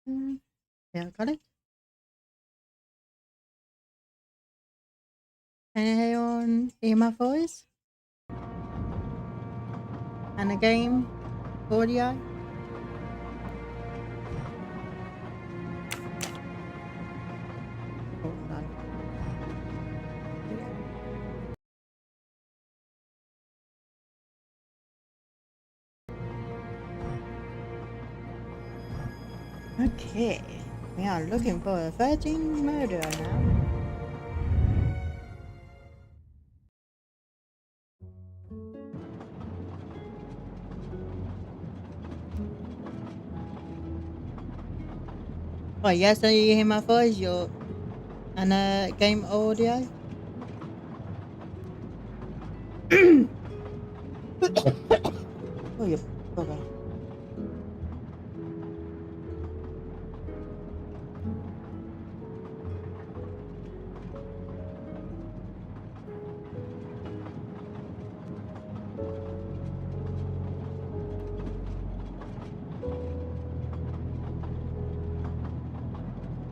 Yeah, got it. Can you hear my voice? And a game audio? Thought so. Okay, we are looking for a virgin murderer now. Oh, yes, so you hear my voice, you're and a game audio? Oh, you bugger.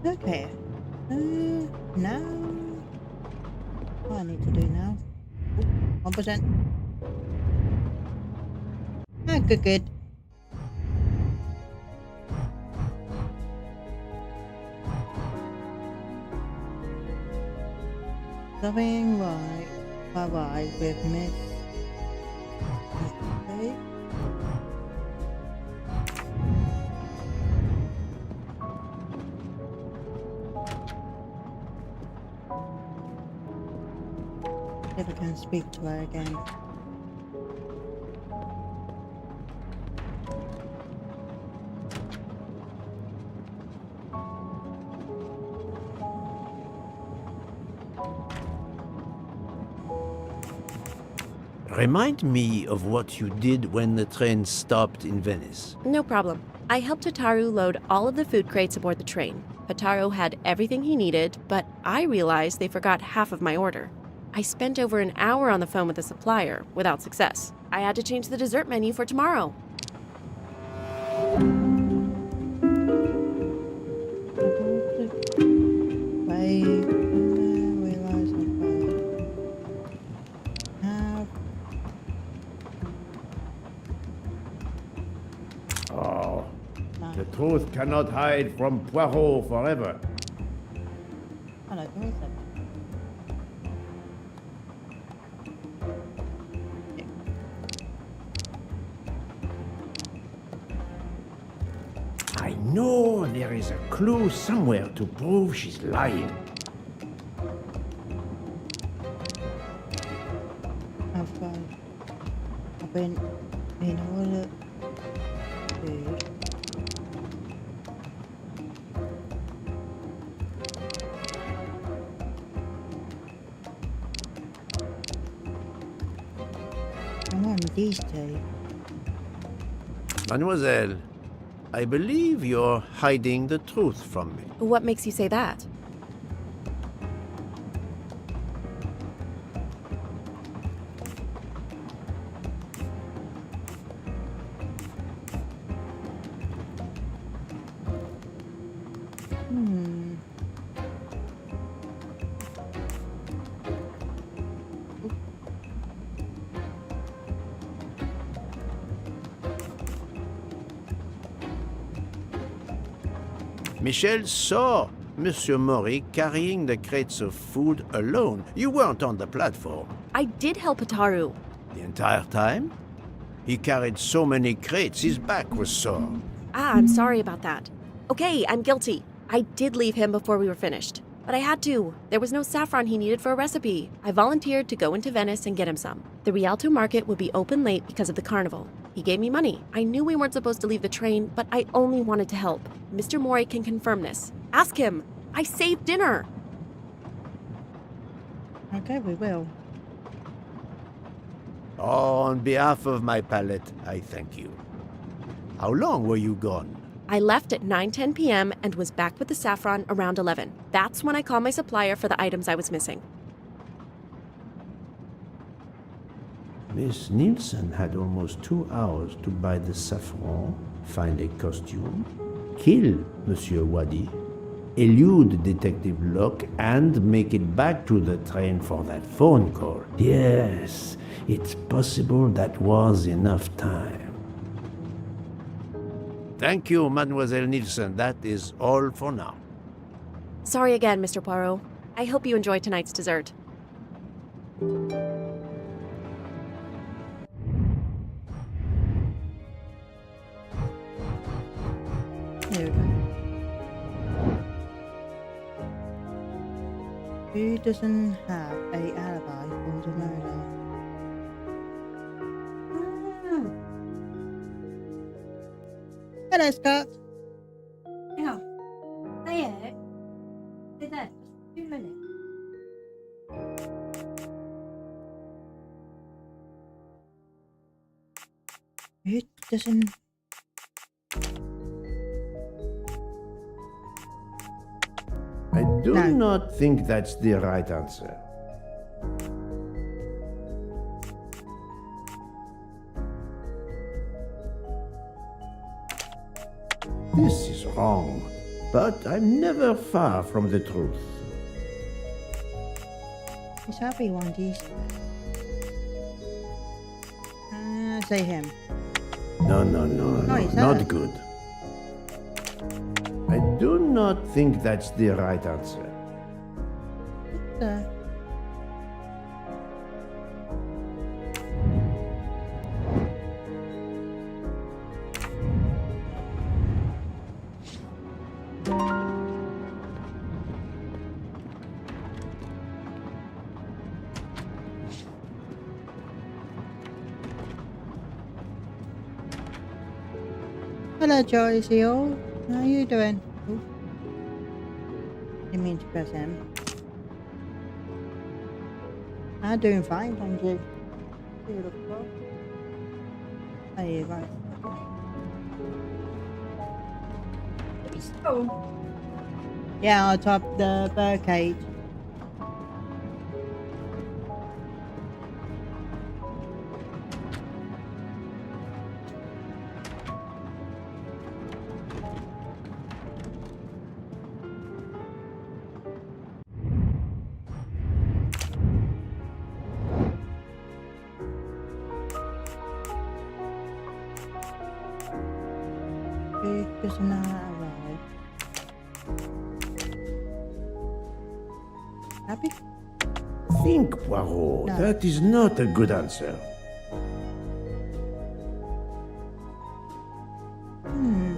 Okay. Now, what I need to do now? 1%. Ah, good, good. Something right. Bye-bye with Miss. Okay. If I can speak to her again. Remind me of what you did when the train stopped in Venice. No problem. I helped Hataru load all of the food crates aboard the train. Hataru had everything he needed, but I realized they forgot half of my order. I spent over an hour on the phone with the supplier, without success. I had to change the dessert menu for tomorrow. Wait, realize have. Oh, No, the truth cannot hide from Poirot forever. I don't think so. I know there is a clue somewhere to prove she's lying. I've been in all the food. I'm on with these two. Mademoiselle, I believe you're hiding the truth from me. What makes you say that? Hmm. Michel saw Monsieur Maury carrying the crates of food alone. You weren't on the platform. I did help Hataru. The entire time? He carried so many crates, his back was sore. I'm sorry about that. Okay, I'm guilty. I did leave him before we were finished. But I had to. There was no saffron he needed for a recipe. I volunteered to go into Venice and get him some. The Rialto market would be open late because of the carnival. He gave me money. I knew we weren't supposed to leave the train, but I only wanted to help. Mr. Mori can confirm this. Ask him. I saved dinner. Okay, we will. On behalf of my palate, I thank you. How long were you gone? I left at 9:10 p.m. and was back with the saffron around 11. That's when I called my supplier for the items I was missing. Miss Nielsen had almost 2 hours to buy the saffron, find a costume, kill Monsieur Wadi, elude Detective Locke, and make it back to the train for that phone call. Yes, it's possible that was enough time. Thank you, Mademoiselle Nielsen. That is all for now. Sorry again, Mr. Poirot. I hope you enjoy tonight's dessert. There we go. Who doesn't have a alibi for the murder? Hello, Scott. Yeah. Stay out. Stay there just 2 minutes. Who doesn't? I do No. not think that's the right answer. This is wrong, but I'm never far from the truth. He's happy one these. Say him. No, he's not hurt. good. I do not think that's the right answer. Uh, Hello, Joyce. All. How you doing? Oh. Didn't mean to press him. I'm doing fine, thank you. Beautiful. Oh, yeah, right. Oh, Yeah, I'll top the bird cage. Who doesn't know how to ride? Happy? Think, Poirot. No. That is not a good answer. Hmm.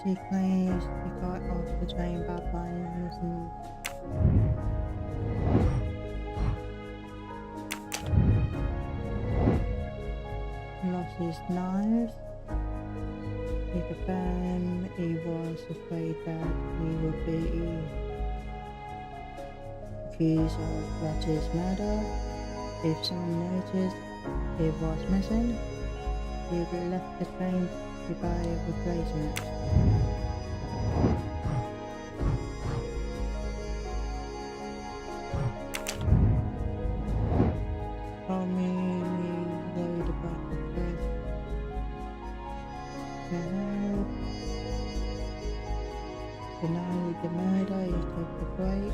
He claims he got off the train by lines and lost his knives. He confirmed he was afraid that he would be accused of Roger's murder. If someone noticed he was missing, he would have left the train to buy a replacement. Told me load about the first help. Denied the murder, he took the break.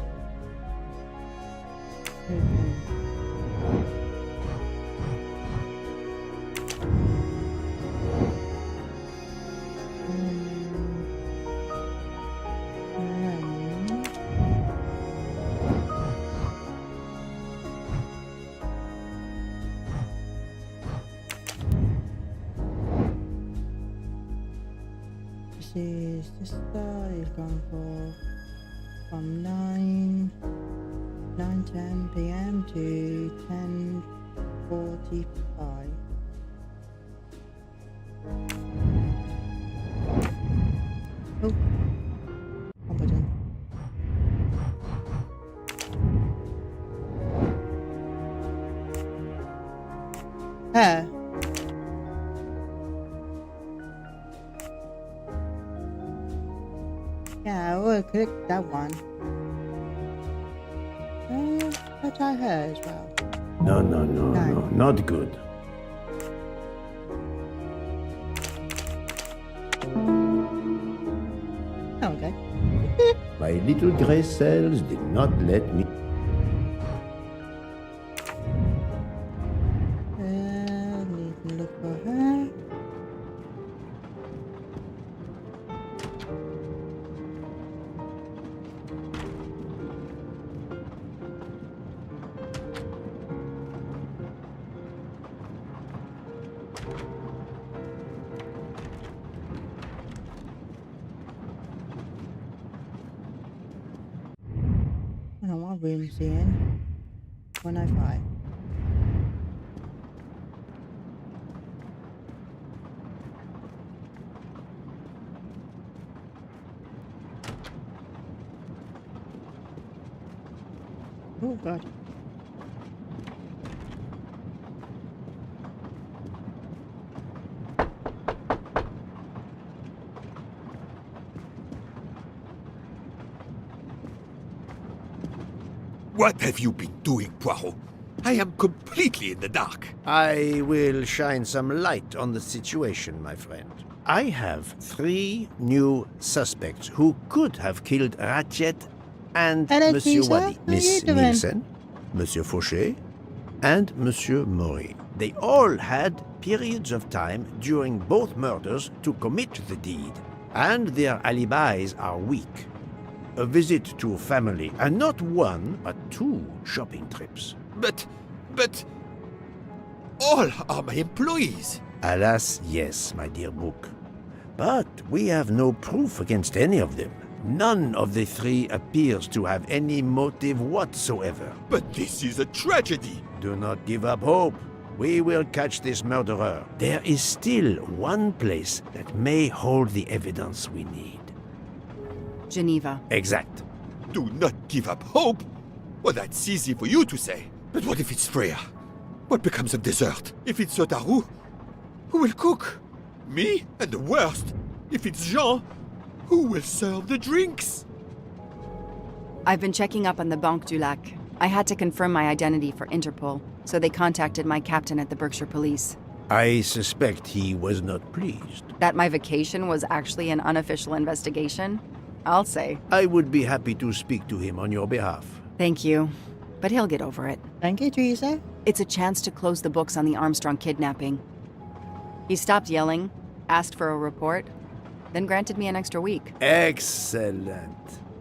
This is the start. He's gone for from 9:10 p.m. to 10:45. Oh, competent. Her. Yeah, I clicked that one. Let's try her as well. No, no, no, no, not good. Okay. My little gray cells did not let me. Need to look for her. I don't know what room is he in. 105. Oh god. What have you been doing, Poirot? I am completely in the dark. I will shine some light on the situation, my friend. I have 3 new suspects who could have killed Ratchet and Hello, Monsieur Teresa. Wadi, How Miss you doing? Nielsen, Monsieur Fauché, and Monsieur Maury. They all had periods of time during both murders to commit the deed, and their alibis are weak. A visit to family, and not 1 but 2 shopping trips. But all are my employees. Alas, yes, my dear book. But we have no proof against any of them. None of the 3 appears to have any motive whatsoever. But this is a tragedy. Do not give up hope. We will catch this murderer. There is still one place that may hold the evidence we need. Geneva. Exact. Do not give up hope. Well, that's easy for you to say. But what if it's Freya? What becomes of dessert? If it's Sotaru, who will cook? Me? And the worst, if it's Jean, who will serve the drinks? I've been checking up on the Banque du Lac. I had to confirm my identity for Interpol, so they contacted my captain at the Berkshire Police. I suspect he was not pleased. That my vacation was actually an unofficial investigation? I'll say. I would be happy to speak to him on your behalf. Thank you. But he'll get over it. Thank you, Teresa. It's a chance to close the books on the Armstrong kidnapping. He stopped yelling, asked for a report, then granted me an extra week. Excellent.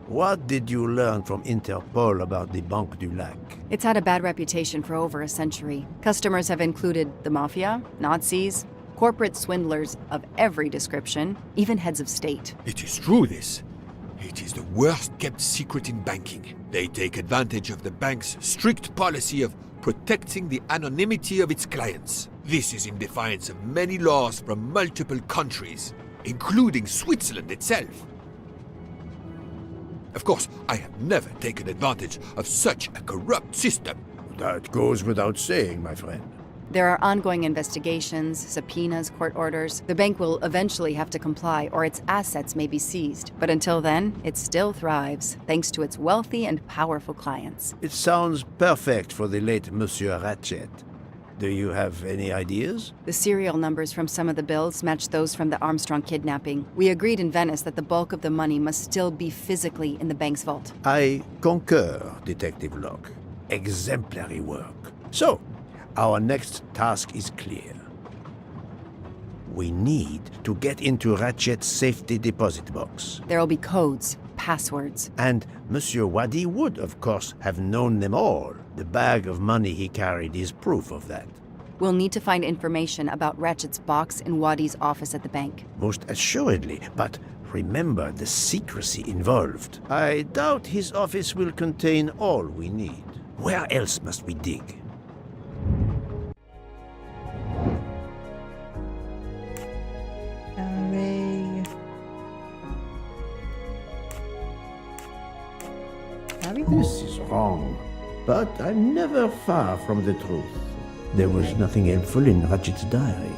What did you learn from Interpol about the Banque du Lac? It's had a bad reputation for over a century. Customers have included the mafia, Nazis, corporate swindlers of every description, even heads of state. It is true, this. It is the worst kept secret in banking. They take advantage of the bank's strict policy of protecting the anonymity of its clients. This is in defiance of many laws from multiple countries, including Switzerland itself. Of course, I have never taken advantage of such a corrupt system. That goes without saying, my friend. There are ongoing investigations, subpoenas, court orders. The bank will eventually have to comply, or its assets may be seized. But until then, it still thrives, thanks to its wealthy and powerful clients. It sounds perfect for the late Monsieur Ratchet. Do you have any ideas? The serial numbers from some of the bills match those from the Armstrong kidnapping. We agreed in Venice that the bulk of the money must still be physically in the bank's vault. I concur, Detective Locke. Exemplary work. So, our next task is clear. We need to get into Ratchet's safety deposit box. There will be codes, passwords. And Monsieur Wadi would, of course, have known them all. The bag of money he carried is proof of that. We'll need to find information about Ratchet's box in Wadi's office at the bank. Most assuredly, but remember the secrecy involved. I doubt his office will contain all we need. Where else must we dig? Harry. Harry? This is wrong. But I'm never far from the truth. There was nothing helpful in Ratchet's diary.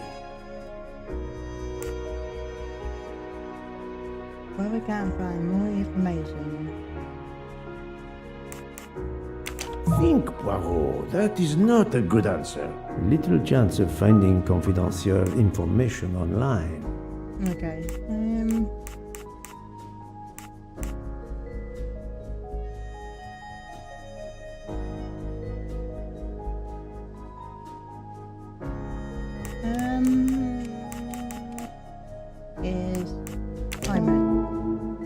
Where are we can find more information. Think, Poirot. That is not a good answer. Little chance of finding confidential information online. Okay. Is Simon.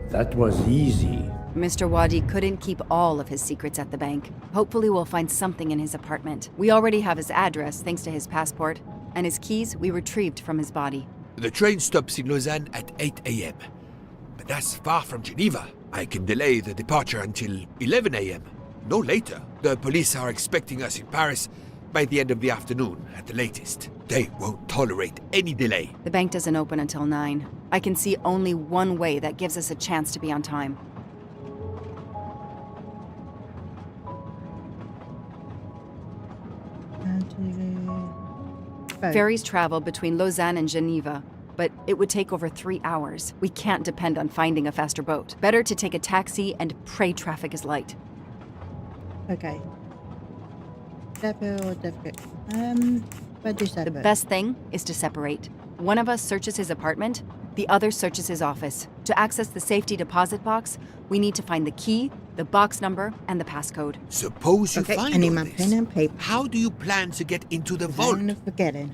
That was easy. Mr. Wadi couldn't keep all of his secrets at the bank. Hopefully we'll find something in his apartment. We already have his address thanks to his passport, and his keys we retrieved from his body. The train stops in Lausanne at 8 a.m. But that's far from Geneva. I can delay the departure until 11 a.m. No later. The police are expecting us in Paris by the end of the afternoon at the latest. They won't tolerate any delay. The bank doesn't open until 9. I can see only one way that gives us a chance to be on time. Ferries travel between Lausanne and Geneva, but it would take over 3 hours. We can't depend on finding a faster boat. Better to take a taxi and pray traffic is light. Okay. Separate or different? But do The separate. best thing is to separate. One of us searches his apartment, the other searches his office. To access the safety deposit box, we need to find the key, the box number, and the passcode. Suppose you Okay, find I need all my this. pen and paper. How do you plan to get into the vault? I'm forgetting.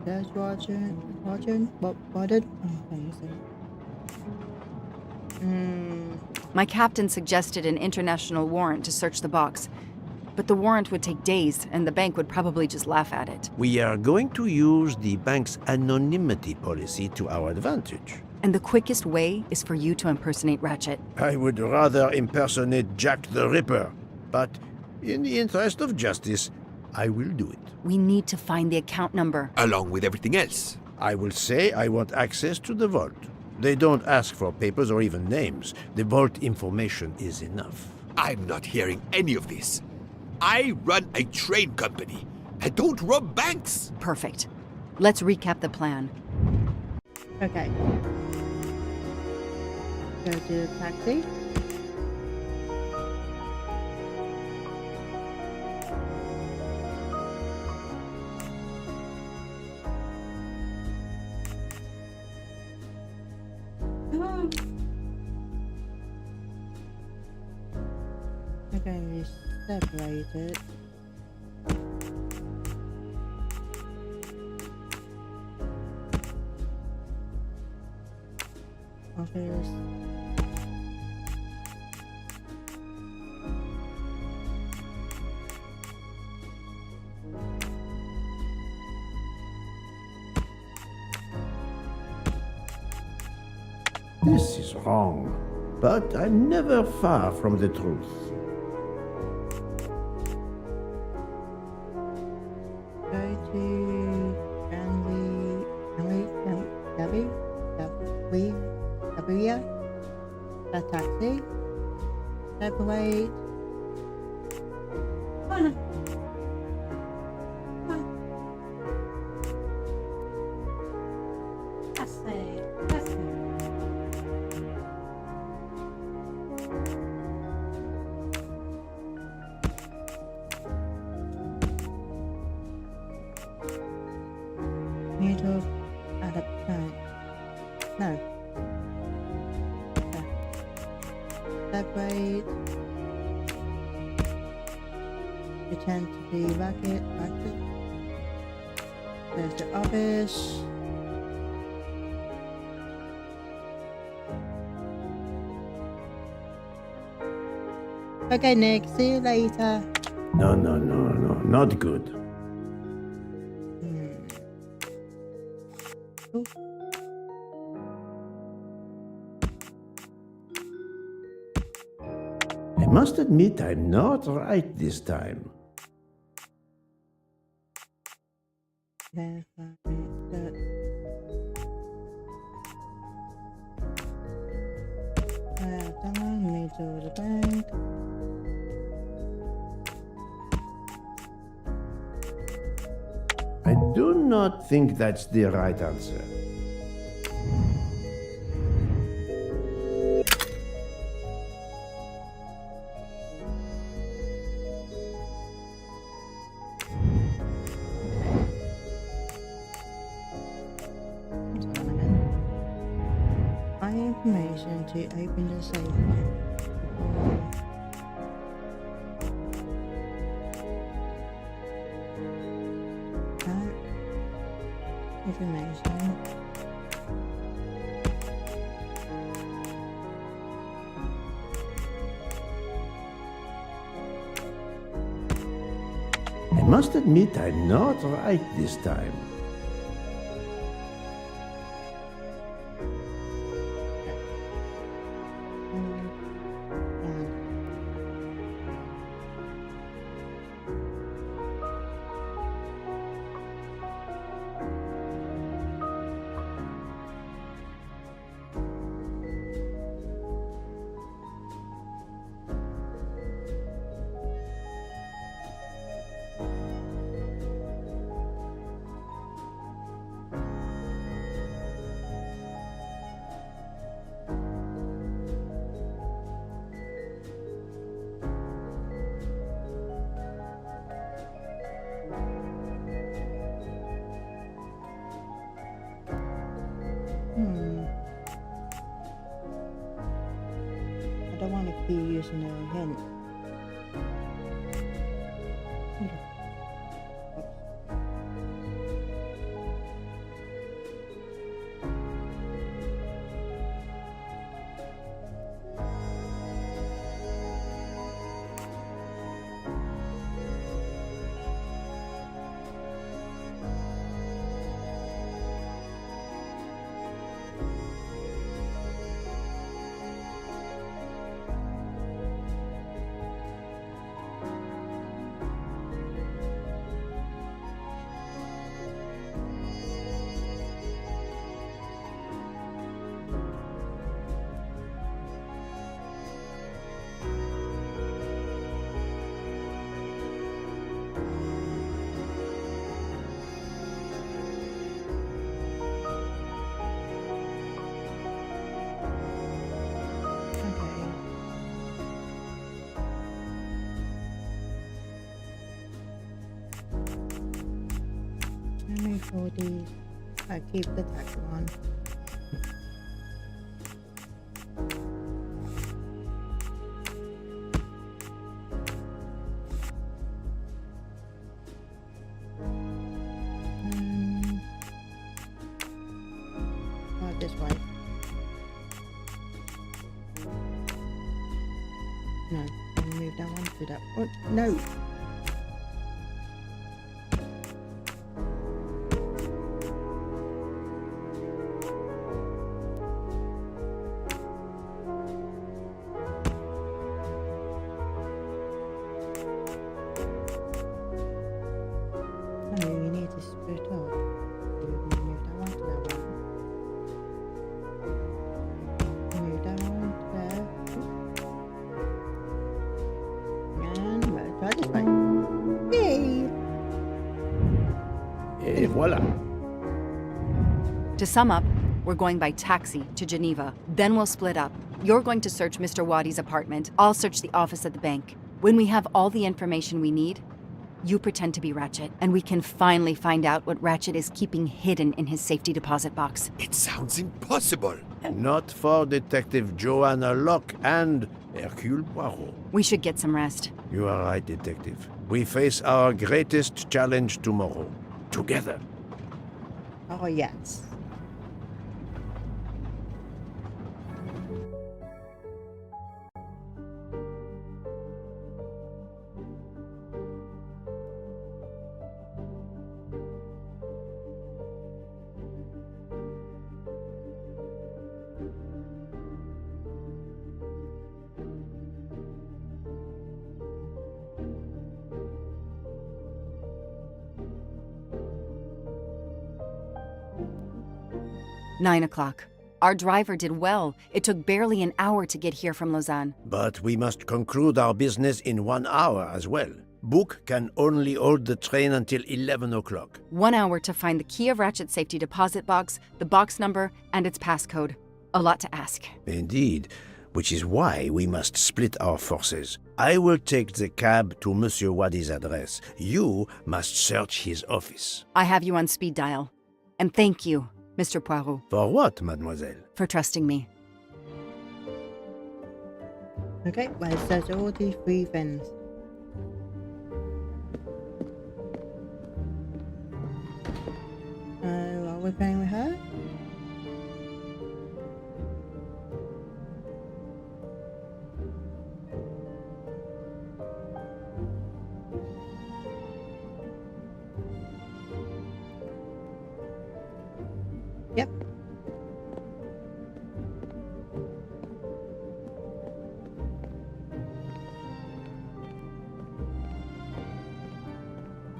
Search watching, what spotted? Oh, thanks. My captain suggested an international warrant to search the box, but the warrant would take days, and the bank would probably just laugh at it. We are going to use the bank's anonymity policy to our advantage. And the quickest way is for you to impersonate Ratchet. I would rather impersonate Jack the Ripper, but in the interest of justice, I will do it. We need to find the account number. Along with everything else. I will say I want access to the vault. They don't ask for papers or even names. The vault information is enough. I'm not hearing any of this. I run a train company. I don't rob banks. Perfect. Let's recap the plan. Okay. Go to the taxi. Oh, We're going to separate it. Office. This is wrong, but I'm never far from the truth. Go to the taxi. Separate. come on. That's it. That's it. Middle at a time. No. Yeah. Separate. Pretend to be racket. There's the office. Okay, Nick. See you later. No, not good. Ooh. I must admit I'm not right this time. Verify that. Done. Middle of the bank. I do not think that's the right answer. Hold on a minute. My information to open the safe. Before... Information. I must admit I'm not right this time. I don't want to be using a hint. For these, I keep the tag one. This way. No, let me move that one to that. Oh, no! No, you need to split up. Move that one to that one. Move that one there. And let's try this way. Yay! Et voilà. To sum up, we're going by taxi to Geneva. Then we'll split up. You're going to search Mr. Wadi's apartment. I'll search the office at the bank. When we have all the information we need, you pretend to be Ratchet, and we can finally find out what Ratchet is keeping hidden in his safety deposit box. It sounds impossible. Not for Detective Joanna Locke and Hercule Poirot. We should get some rest. You are right, Detective. We face our greatest challenge tomorrow. Together. Oh, yes. Nine o'clock. Our driver did well. It took barely an hour to get here from Lausanne. But we must conclude our business in 1 hour as well. Book can only hold the train until 11 o'clock. 1 hour to find the key of Ratchet's safety deposit box, the box number, and its passcode. A lot to ask. Indeed, which is why we must split our forces. I will take the cab to Monsieur Wadi's address. You must search his office. I have you on speed dial. And thank you, Mr. Poirot, For what, mademoiselle? for trusting me. Okay, where's those all the three friends? Are we playing with her? Yep.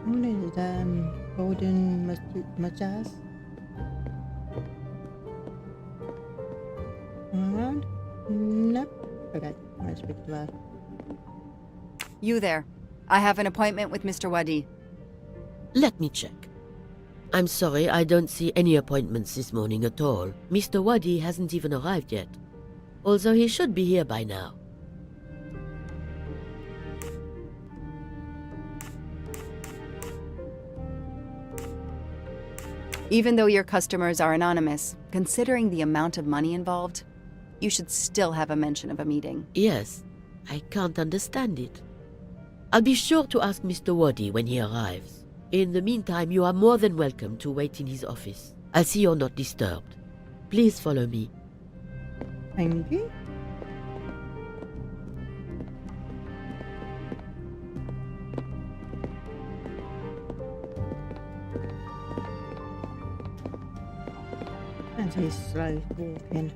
What is it? Golden Majas? Around? No. Okay, I'll speak to her. You there. I have an appointment with Mr. Wadi. Let me check. I'm sorry, I don't see any appointments this morning at all. Mr. Wadi hasn't even arrived yet. Although he should be here by now. Even though your customers are anonymous, considering the amount of money involved, you should still have a mention of a meeting. Yes, I can't understand it. I'll be sure to ask Mr. Wadi when he arrives. In the meantime, you are more than welcome to wait in his office. I'll see you're not disturbed. Please follow me. Thank you. And he's slow walking.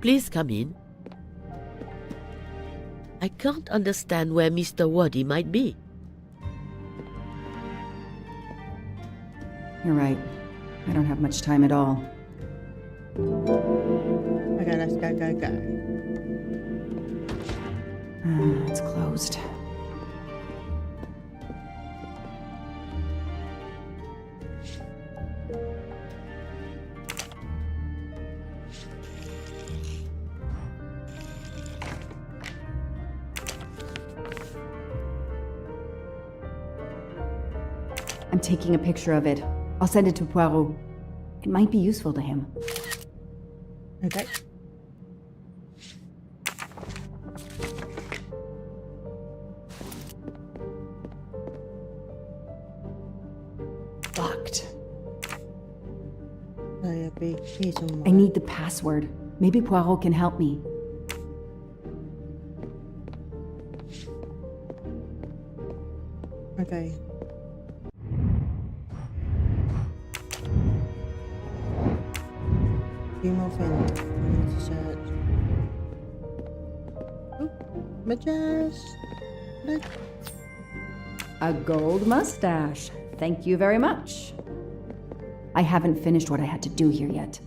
Please come in. I can't understand where Mr. Wadi might be. You're right. I don't have much time at all. Okay, let's go. It's closed. I'm taking a picture of it. I'll send it to Poirot. It might be useful to him. Okay. Locked. So you'll be here somewhere. I need the password. Maybe Poirot can help me. Okay. Few more things. I need to search. Oh, Majas. Look. A gold mustache. Thank you very much. I haven't finished what I had to do here yet.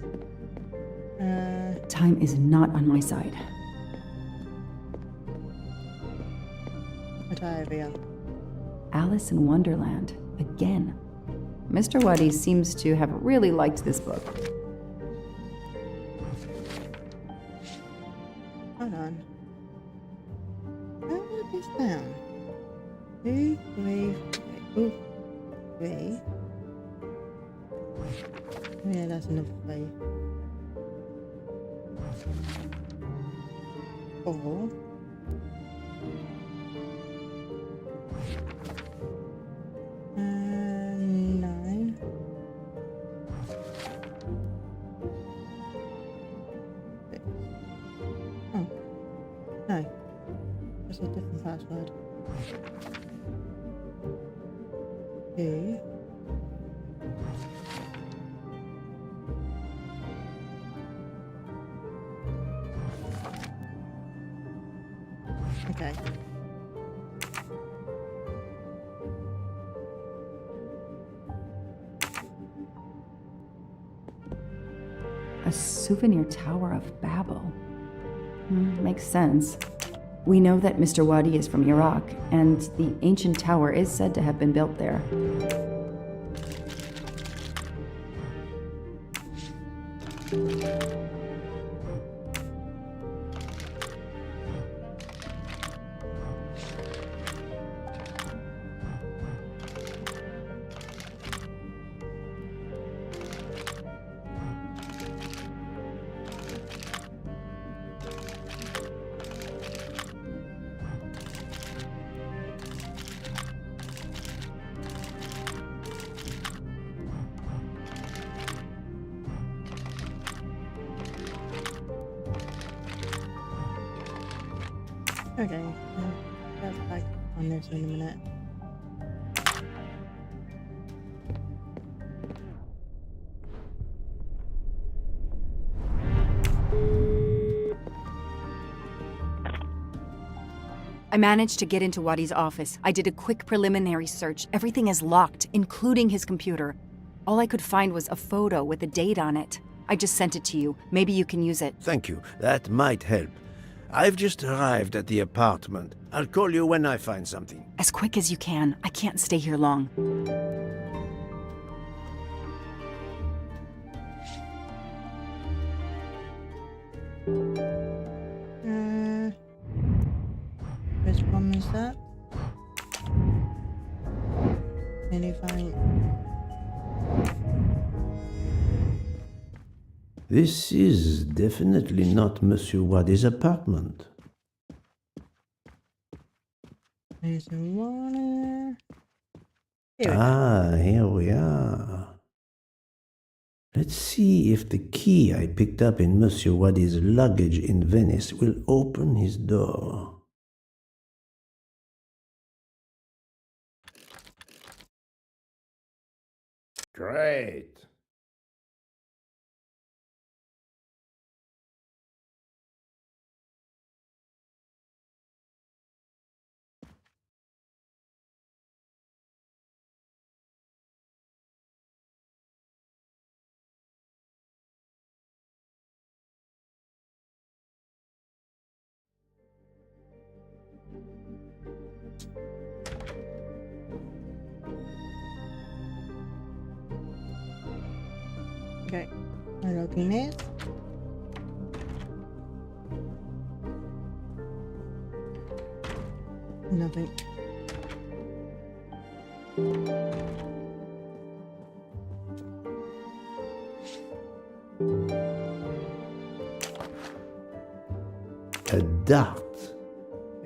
Time is not on my side. What area? Alice in Wonderland. Again. Mr. Wadi seems to have really liked this book. Hold on. How about this down? 2, 3, 4, 3. Yeah, that's another 3. 4. And 9. Oh. No. That's a different password. 2. Okay. A souvenir Tower of Babel. Makes sense. We know that Mr. Wadi is from Iraq, and the ancient tower is said to have been built there. Okay, I'll get back on this in a minute. I managed to get into Wadi's office. I did a quick preliminary search. Everything is locked, including his computer. All I could find was a photo with a date on it. I just sent it to you. Maybe you can use it. Thank you. That might help. I've just arrived at the apartment. I'll call you when I find something. As quick as you can. I can't stay here long. Which one is that? Anything? This is definitely not Monsieur Wadi's apartment. There's one. Here we go. Ah, here we are. Let's see if the key I picked up in Monsieur Wadi's luggage in Venice will open his door. Great. Okay, I'll open this. Nothing. A dart.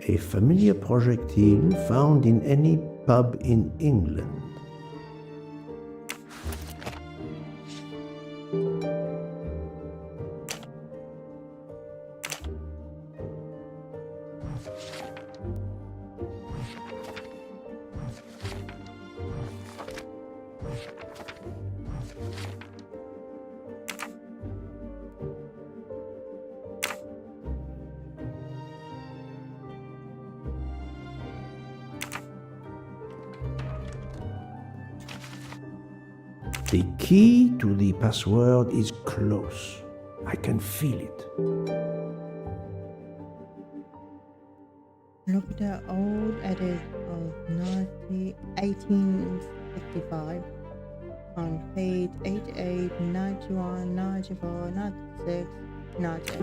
A familiar projectile found in any pub in England. The key to the password is close. I can feel it. Look at that old edit of 1865 on page 88, 91, 94, 96, 98.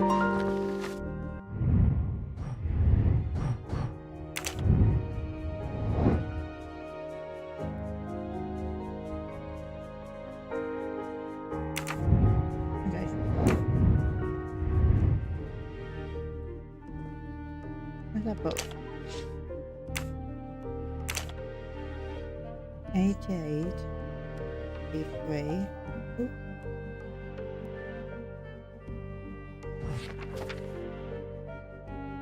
Okay. Where's that book? 88, 83. Oop.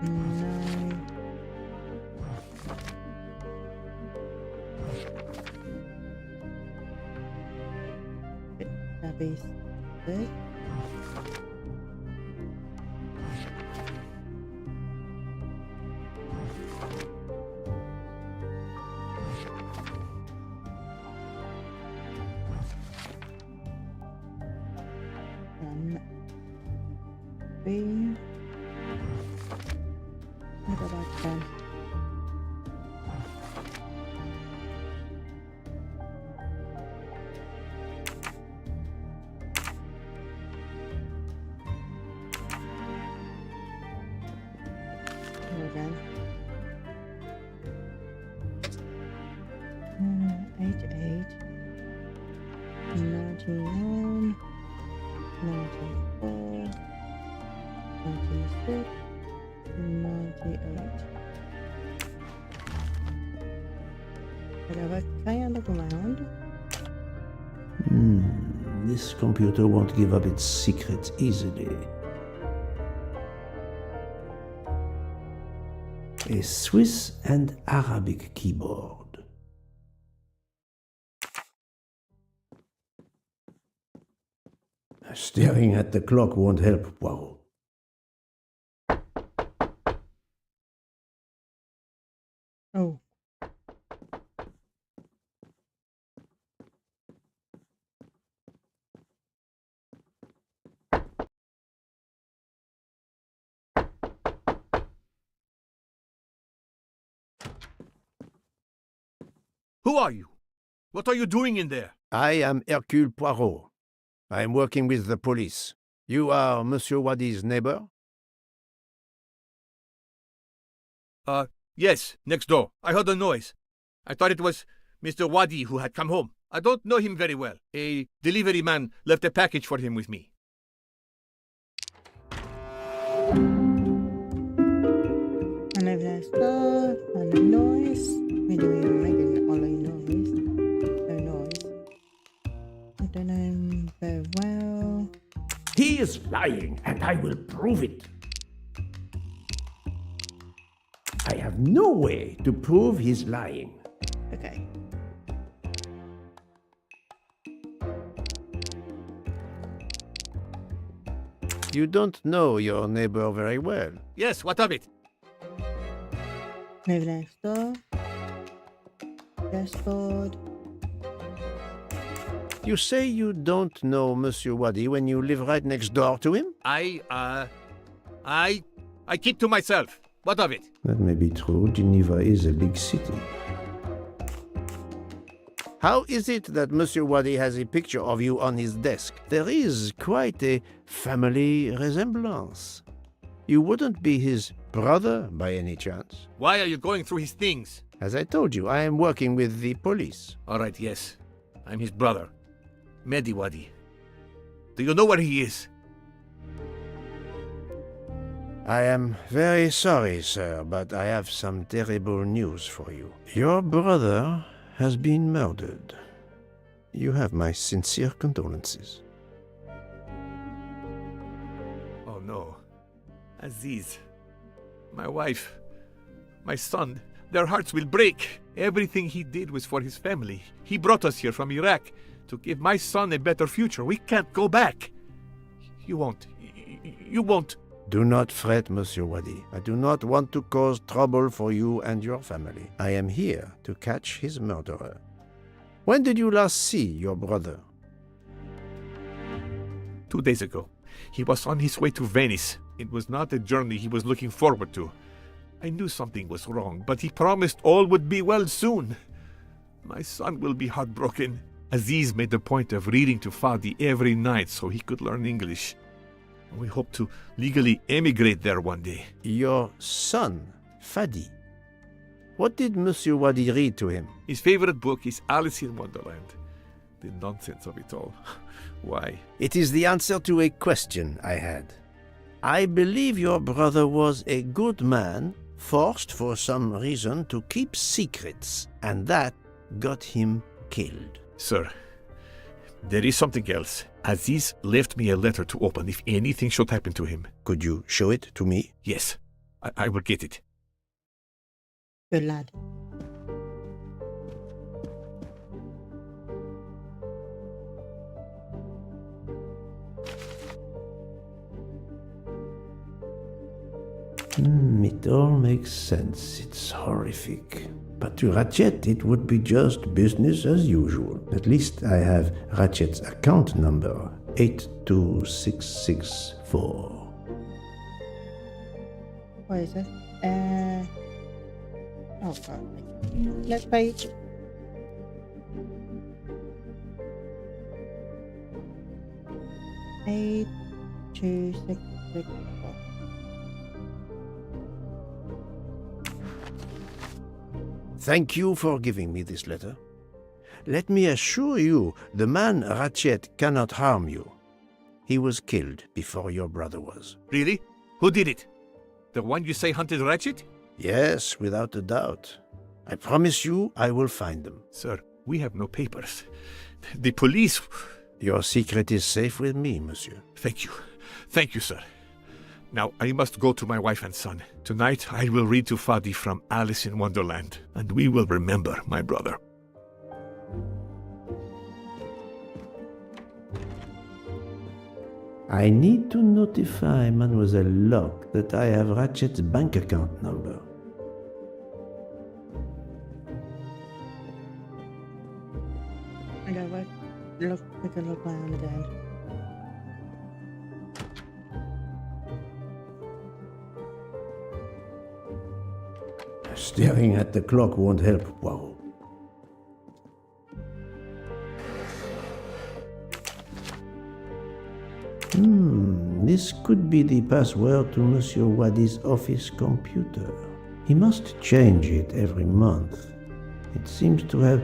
Nine. That'd be six. be. What about that? Again. 88, 99, 94, 96, 98. There were kind of around. This computer won't give up its secrets easily. A Swiss and Arabic keyboard. Staring at the clock won't help, Poirot. Oh. Who are you? What are you doing in there? I am Hercule Poirot. I am working with the police. You are Monsieur Wadi's neighbor? Yes, next door. I heard a noise. I thought it was Mr. Wadi who had come home. I don't know him very well. A delivery man left a package for him with me. And if there's stuff and the noise, we do even making all the noise. No noise. I don't know very well. He is lying, and I will prove it. I have no way to prove he's lying. Okay. You don't know your neighbor very well. Yes, what of it? Live next door. Dashboard. You say you don't know Monsieur Wadi when you live right next door to him? I keep to myself. What of it? That may be true. Geneva is a big city. How is it that Monsieur Wadi has a picture of you on his desk? There is quite a family resemblance. You wouldn't be his brother by any chance? Why are you going through his things? As I told you, I am working with the police. All right, yes. I'm his brother, Mehdi Wadi. Do you know where he is? I am very sorry, sir, but I have some terrible news for you. Your brother has been murdered. You have my sincere condolences. Oh no. Aziz, my wife, my son, their hearts will break. Everything he did was for his family. He brought us here from Iraq to give my son a better future. We can't go back. You won't. Do not fret, Monsieur Wadi. I do not want to cause trouble for you and your family. I am here to catch his murderer. When did you last see your brother? 2 days ago. He was on his way to Venice. It was not a journey he was looking forward to. I knew something was wrong, but he promised all would be well soon. My son will be heartbroken. Aziz made a point of reading to Fadi every night so he could learn English. We hope to legally emigrate there one day. Your son, Fadi. What did Monsieur Wadi read to him? His favorite book is Alice in Wonderland. The nonsense of it all. Why? It is the answer to a question I had. I believe your brother was a good man, forced for some reason to keep secrets, and that got him killed. Sir, there is something else. Aziz left me a letter to open if anything should happen to him. Could you show it to me? Yes, I will get it. Good lad. It all makes sense. It's horrific. But to Ratchet, it would be just business as usual. At least I have Ratchet's account number, 82664. What is it? Oh god. Next page. Eight, 2, 6, 6, 4. Thank you for giving me this letter. Let me assure you, the man Ratchet cannot harm you. He was killed before your brother was. Really? Who did it? The one you say hunted Ratchet? Yes, without a doubt. I promise you I will find them. Sir, we have no papers. The police... Your secret is safe with me, monsieur. Thank you. Thank you, sir. Now, I must go to my wife and son. Tonight, I will read to Fadi from Alice in Wonderland, and we will remember my brother. I need to notify Mademoiselle Locke that I have Ratchet's bank account number. I gotta take a look around again. Staring at the clock won't help, Poirot. This could be the password to Monsieur Wadi's office computer. He must change it every month. It seems to have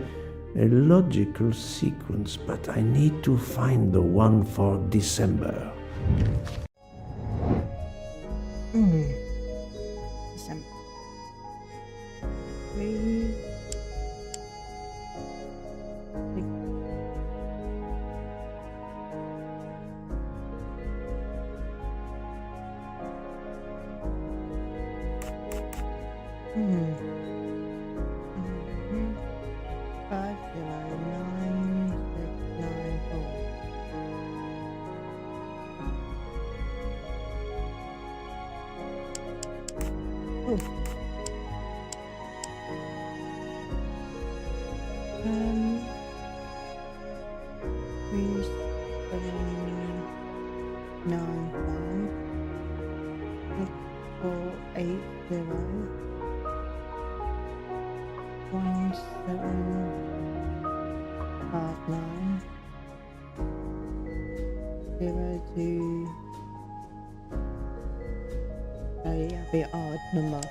a logical sequence, but I need to find the one for December. December. 3, 6. Five, 0, 9, 6, 9, 4. Oh. 3, 7, 9, 5, 6, 4, 8, 0, 1, 7, 5, 9, 0, 2. Oh yeah, be odd number.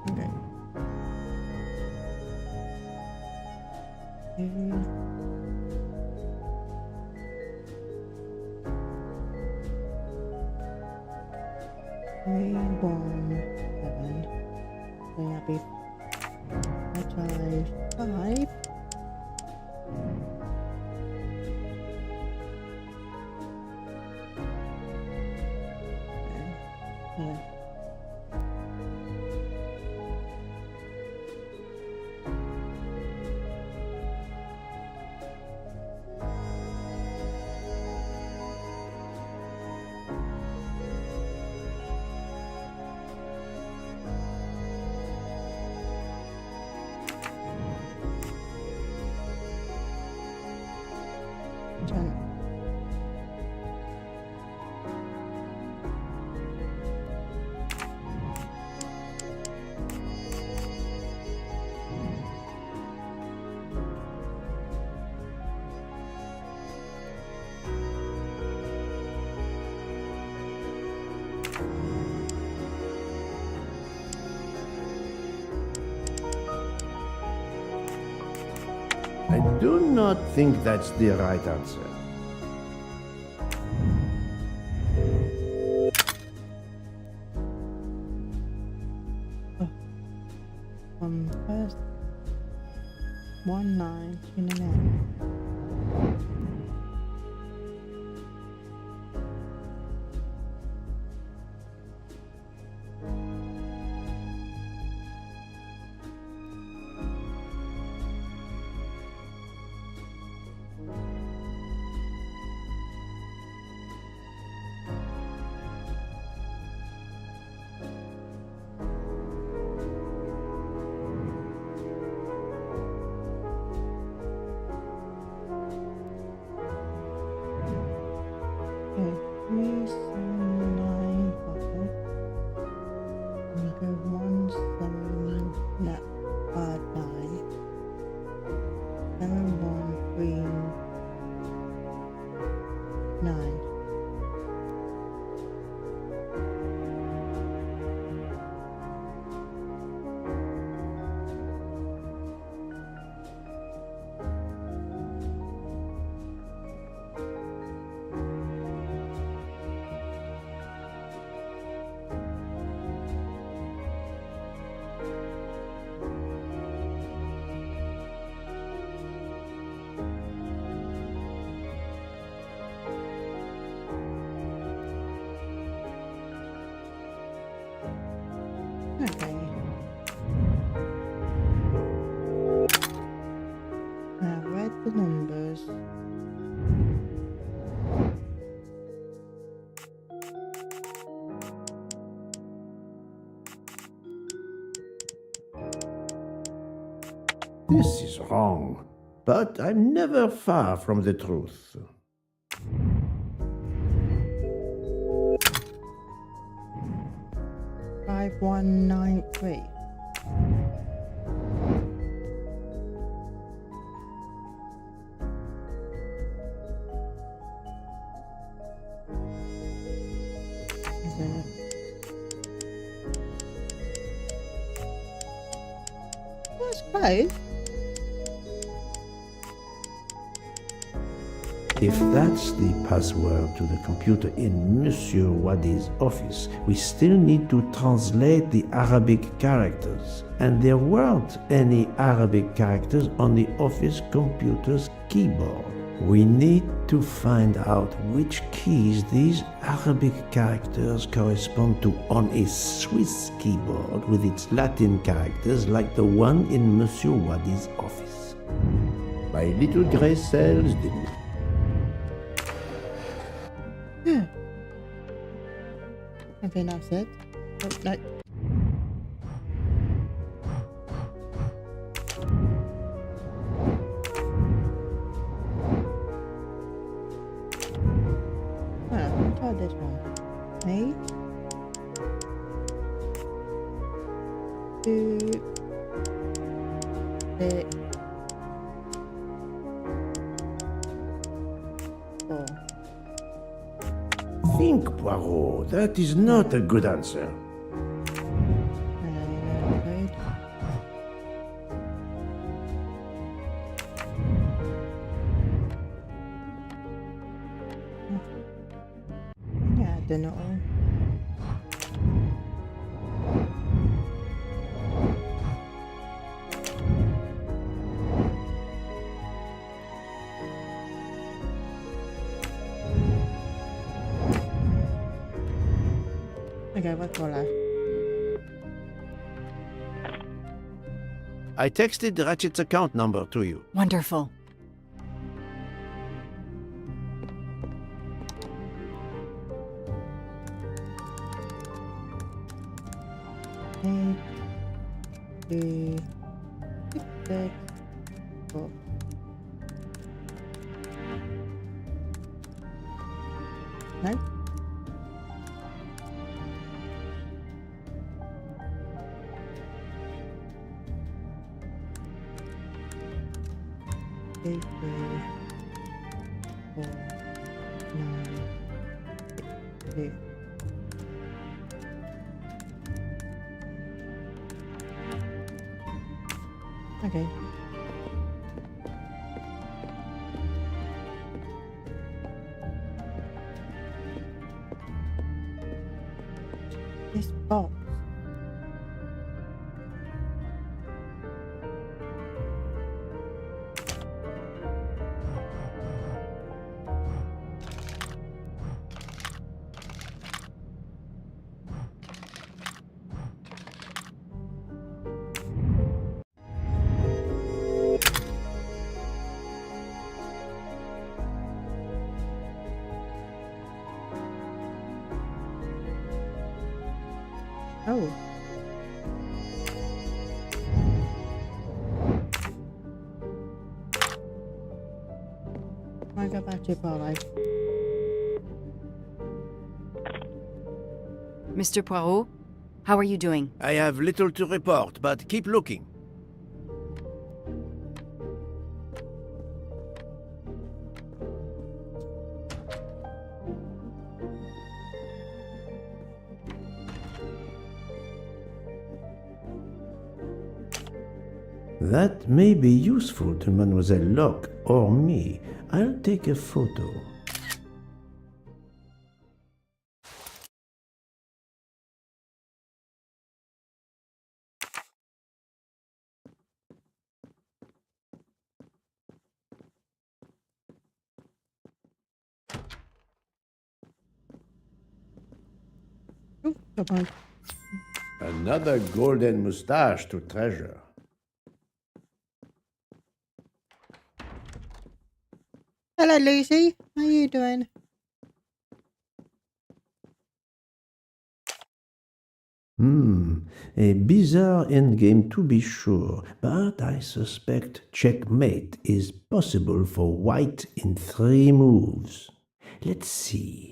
Okay. 2. 3, 1, 7. So that'd be 5. Yeah. Done. I do not think that's the right answer. First 1, 9, 2, 9. This is wrong. But I'm never far from the truth. 5193. Is it? That's close. If that's the password to the computer in Monsieur Wadi's office, we still need to translate the Arabic characters. And there weren't any Arabic characters on the office computer's keyboard. We need to find out which keys these Arabic characters correspond to on a Swiss keyboard with its Latin characters like the one in Monsieur Wadi's office. My little gray cells didn't. Yeah. I think that's it. Oh, no. I'll try this one. 8, 2, 6, 4. Think, Poirot. That is not a good answer. Yeah, I don't know. Okay, what's more left? I texted Ratchet's account number to you. Wonderful. Eight, 2, 6, 4. No? Eight, 4, 9, 6, 2. Okay. This box. Oh. I go back to Paolo. Mr. Poirot, how are you doing? I have little to report, but keep looking. That may be useful to Mademoiselle Locke or me. I'll take a photo. Oh, come on. Another golden moustache to treasure. Hello, Lucy. How you doing? A bizarre endgame to be sure, but I suspect checkmate is possible for white in 3 moves. Let's see.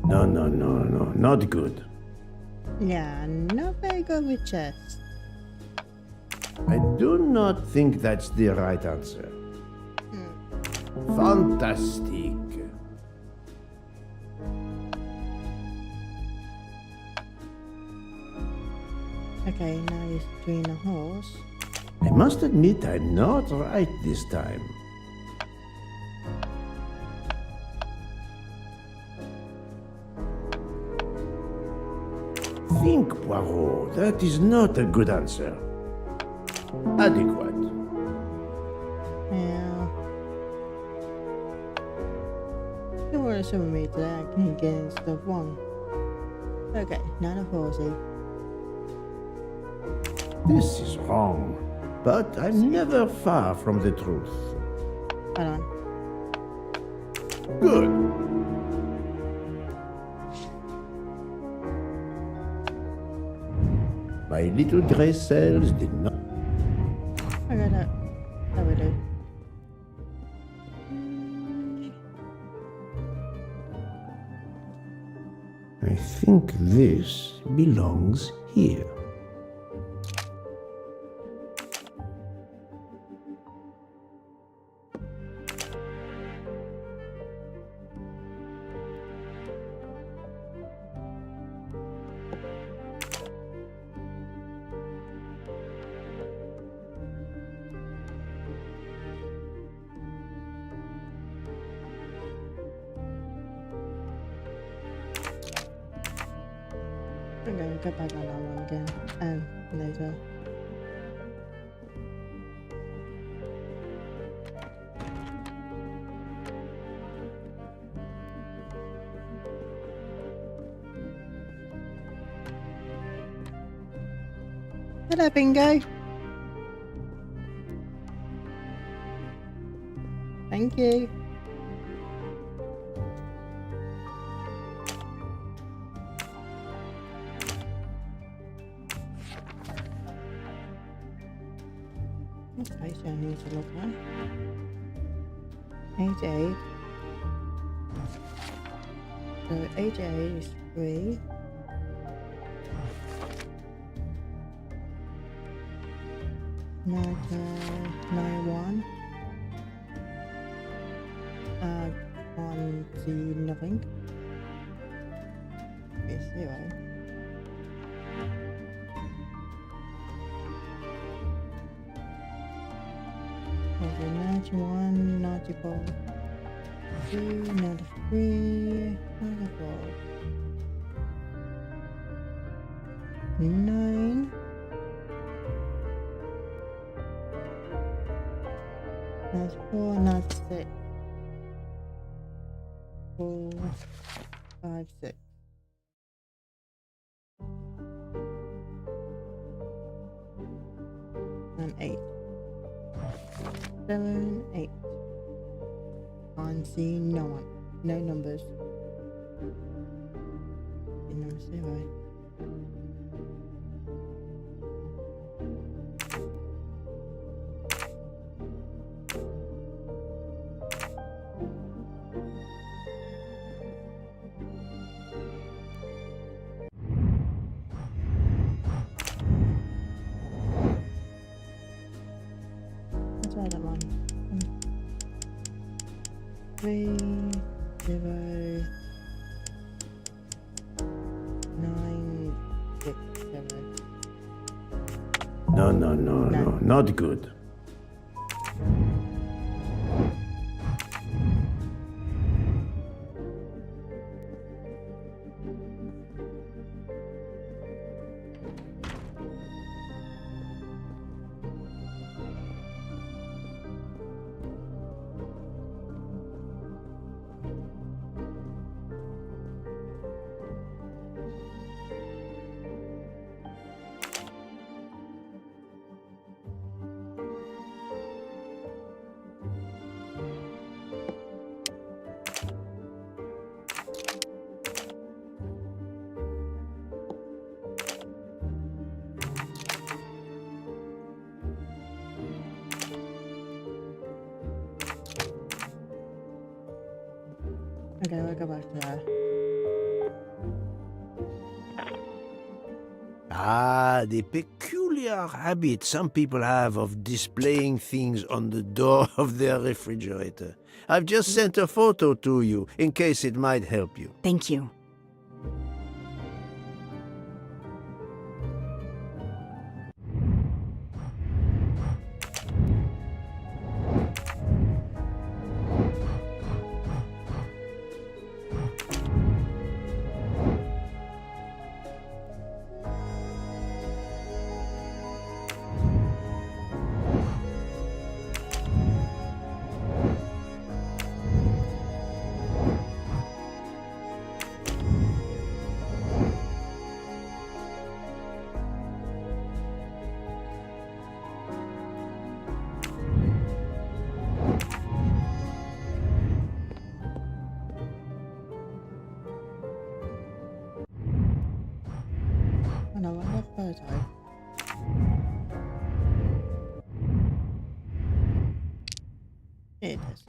No, not good. Yeah, not very good with chess. I do not think that's the right answer. Fantastic. Okay, now he's doing a horse. I must admit I'm not right this time. Think, Poirot. That is not a good answer. Adequate. Yeah. Don't worry, some me that I can get stuff wrong. Okay, not a horsey. This is wrong, but I'm never far from the truth. Hold on. Good. My little gray cells did not. I got it. That will do. I think this belongs here. I'm going to go back on that one again. Later. Hello, Bingo. Thank you. Okay, so I need to look at 88. So 88 is 3. Not 91. Can't see nothing. It's 0. Okay, 91, 94, 2, 93, 94, 9, that's 4, not 6, 4, 5, 6. And 8. 7, 8. Can't see no one. No numbers. No 0. Let's try that one. 3, 0, 9, 6, 7. No, not good. Okay, we'll go back to there. Ah, the peculiar habit some people have of displaying things on the door of their refrigerator. I've just sent a photo to you in case it might help you. Thank you. Oh no, I love photo. It is.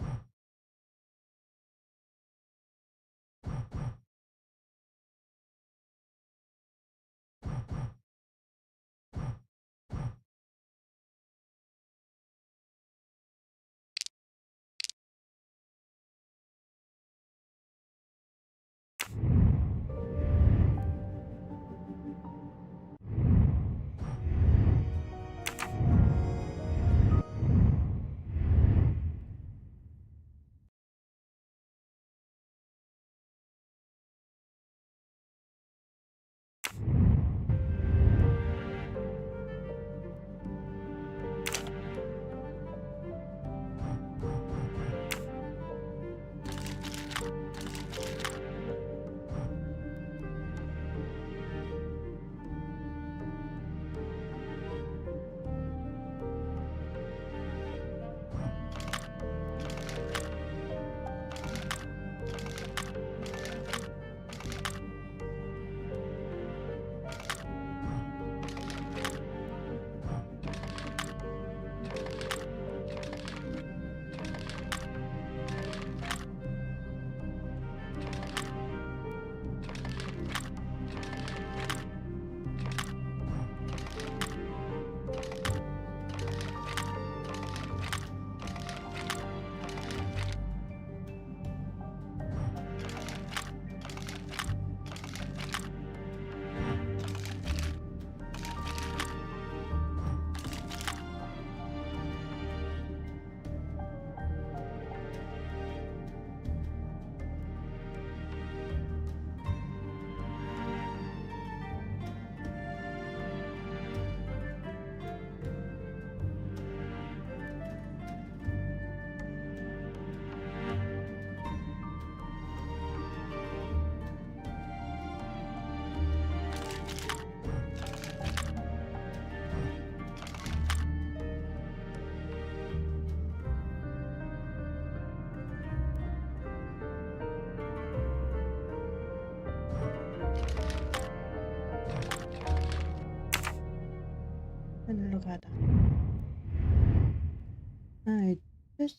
And look at that. I just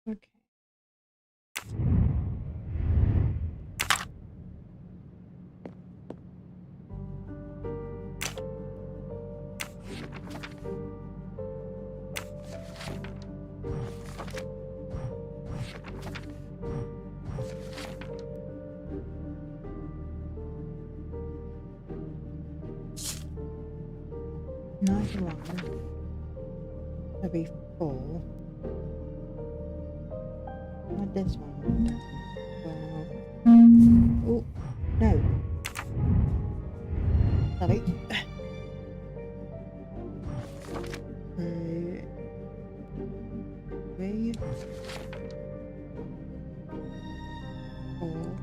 okay. Nice one. Maybe 4. Not this one. Well. Oh no. Sorry. Three. 4.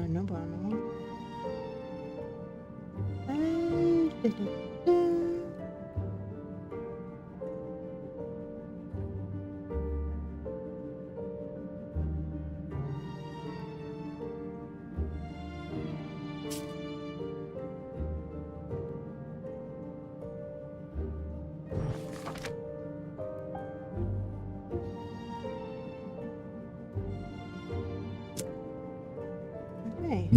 No bueno. Okay.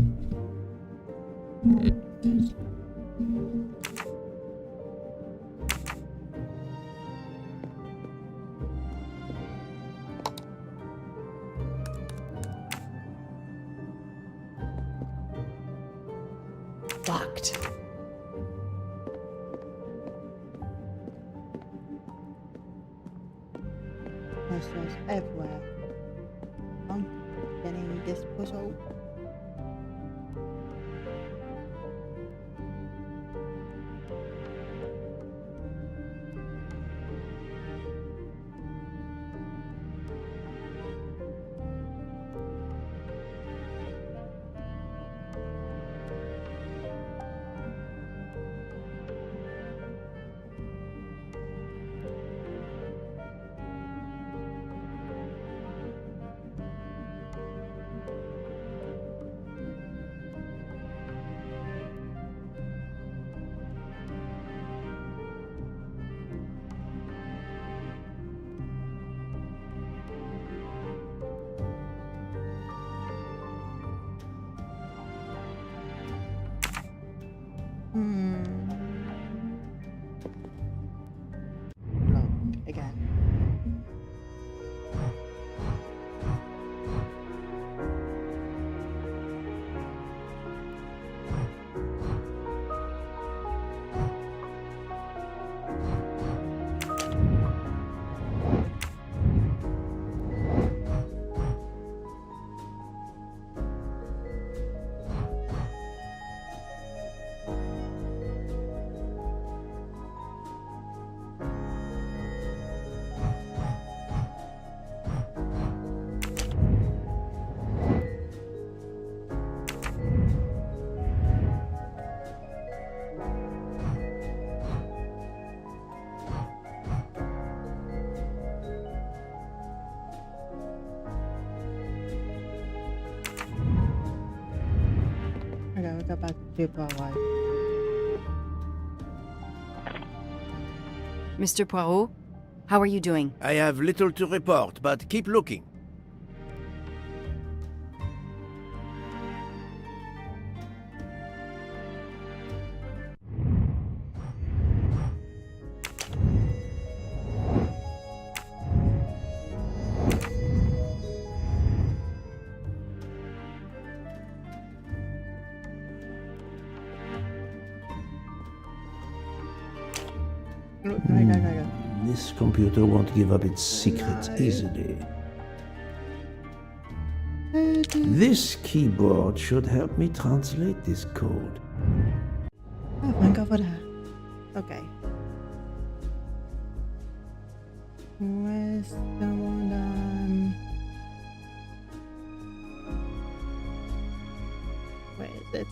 Locked. Monsters everywhere. I'm getting this puzzle. Locked again. Okay, we'll go back to Broadway. Mr. Poirot, how are you doing? I have little to report, but keep looking. No. This computer won't give up its secrets easily. This keyboard should help me translate this code. Oh, thank God for that. Okay. Where's the one where is it?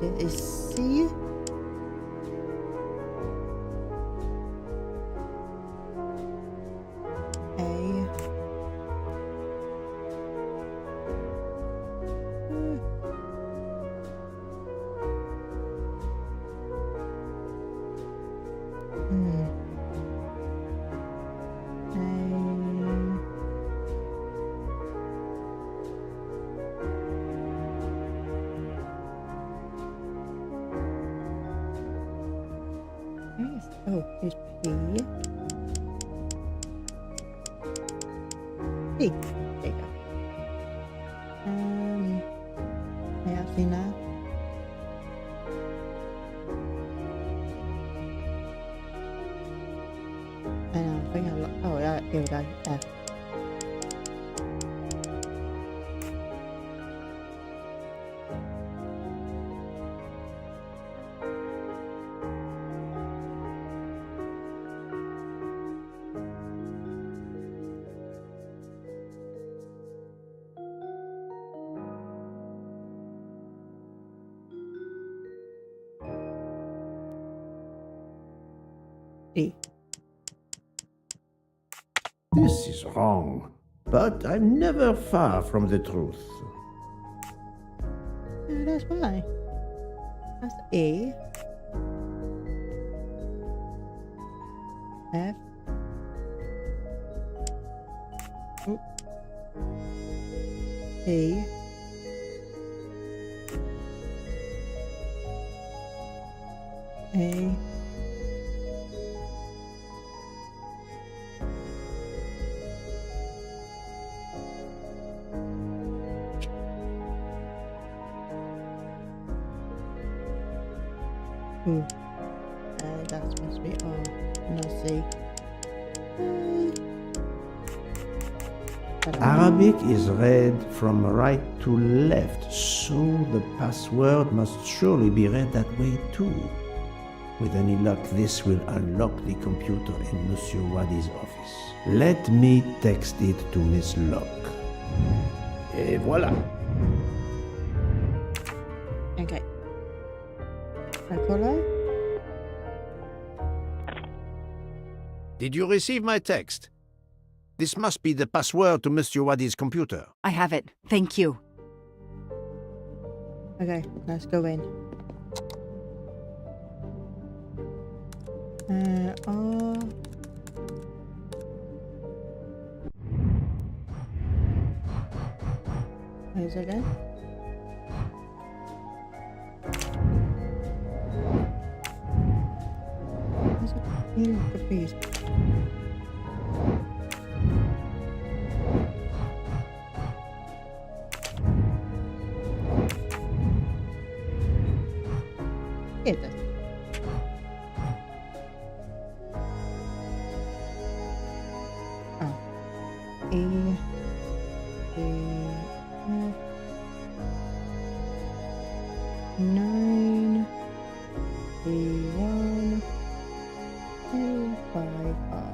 It is C. A. Oh, here's P. P. There you go. Yeah, I've seen that. I think oh, yeah, here we go. F. is wrong, but I'm never far from the truth. Yeah, that's why. That's A. F. Oh. A. A. Ooh. That's supposed to be R, no C. Arabic is read from right to left, so the password must surely be read that way too. With any luck, this will unlock the computer in Monsieur Wadi's office. Let me text it to Miss Locke. Et voilà. Okay. Follow. Did you receive my text? This must be the password to Monsieur Wadi's computer. I have it. Thank you. Okay, let's go in. R. Where's it again? Where's it? Confused. It does. Oh. E. D. F. 9. D1. A5R.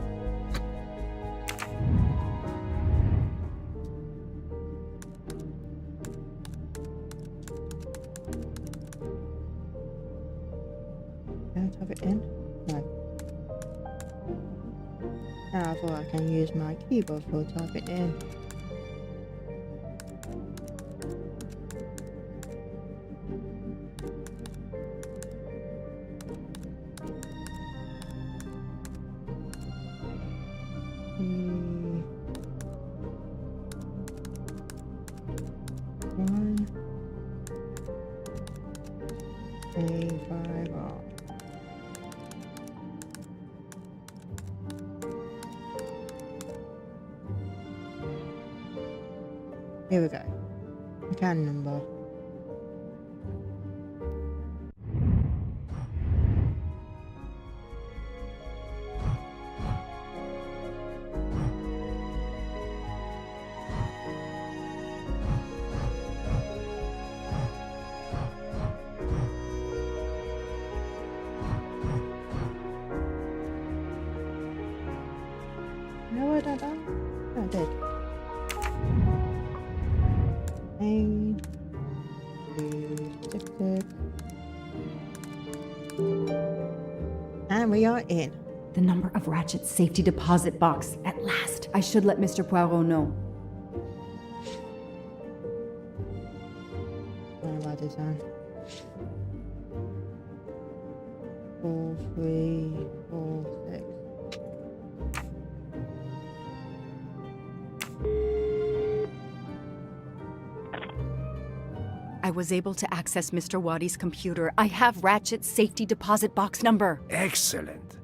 Can I type it in? No. Now I thought I can use my keyboard for typing in. One. A5R. Here we go. Account number. No, I don't know. No, I did. A, B, 6, 6. And we are in. The number of Ratchet's safety deposit box. At last. I should let Mr. Poirot know. I'll write this down. 4, 3, 4, 6. I was able to access Mr. Wadi's computer. I have Ratchet's safety deposit box number. Excellent.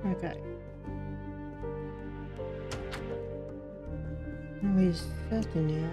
Okay. Now he's setting here.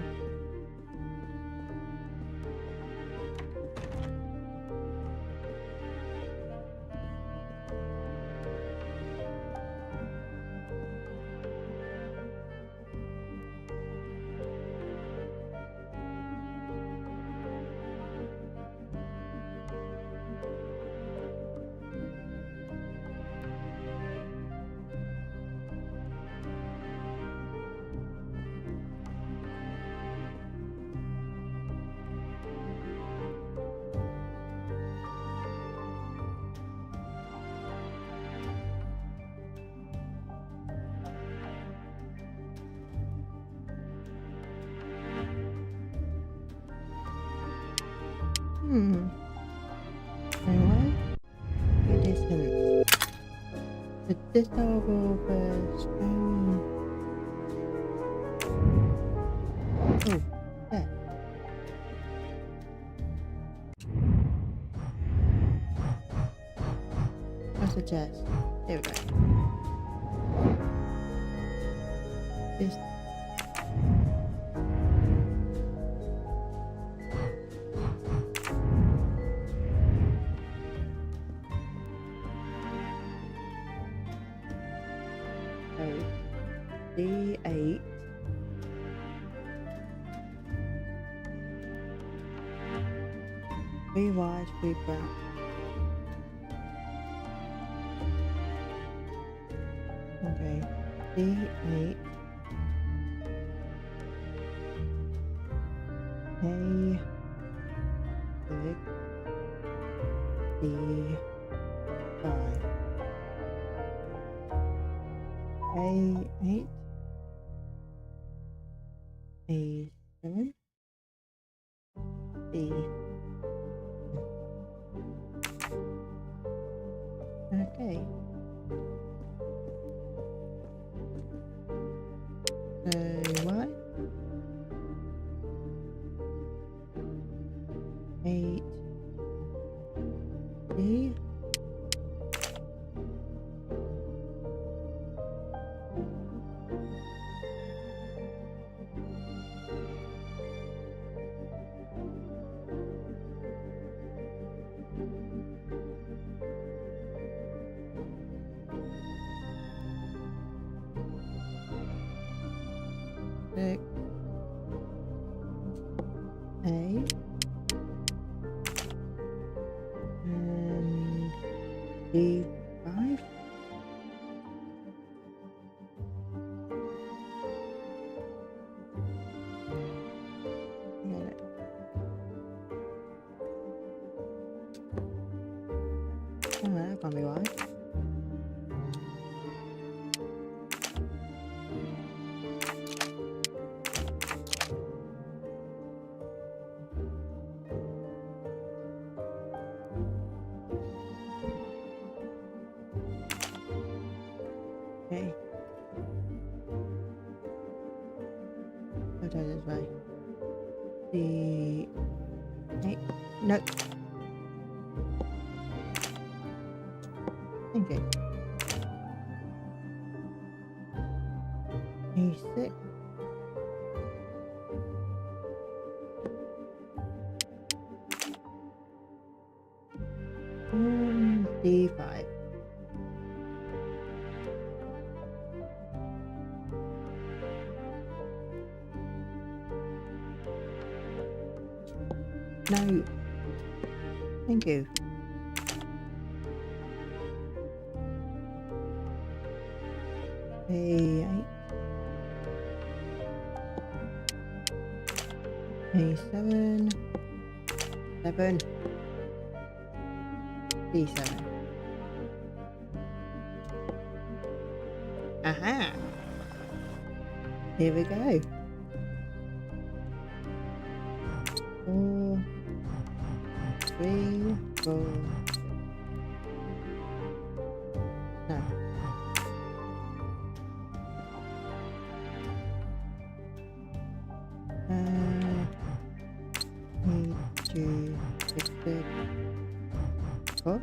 Anyway, it isn't. The dishonorable first. Oh, there. What's the chest? There we go. This. D8. Three white, three brown. Okay. D8. A. Six. D5. A8. A7. D. Okay. So what? 8 D. Six. A. And D5. Get it. Oh, that can't be right. Okay. I'll do it this way. The 8. Nope. Thank you. A6. D5. No. Thank you. A8. A7. 7. D7. Aha! Here we go. 4, 3, 4. No. Need to fix it. 4.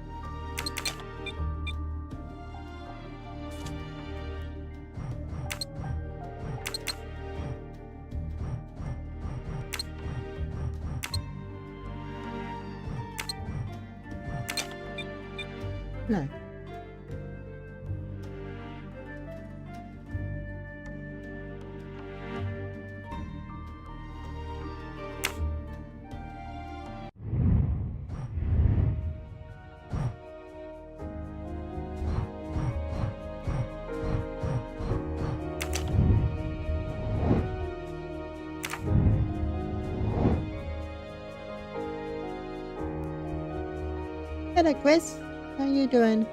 No. Hello, Chris. How you doing?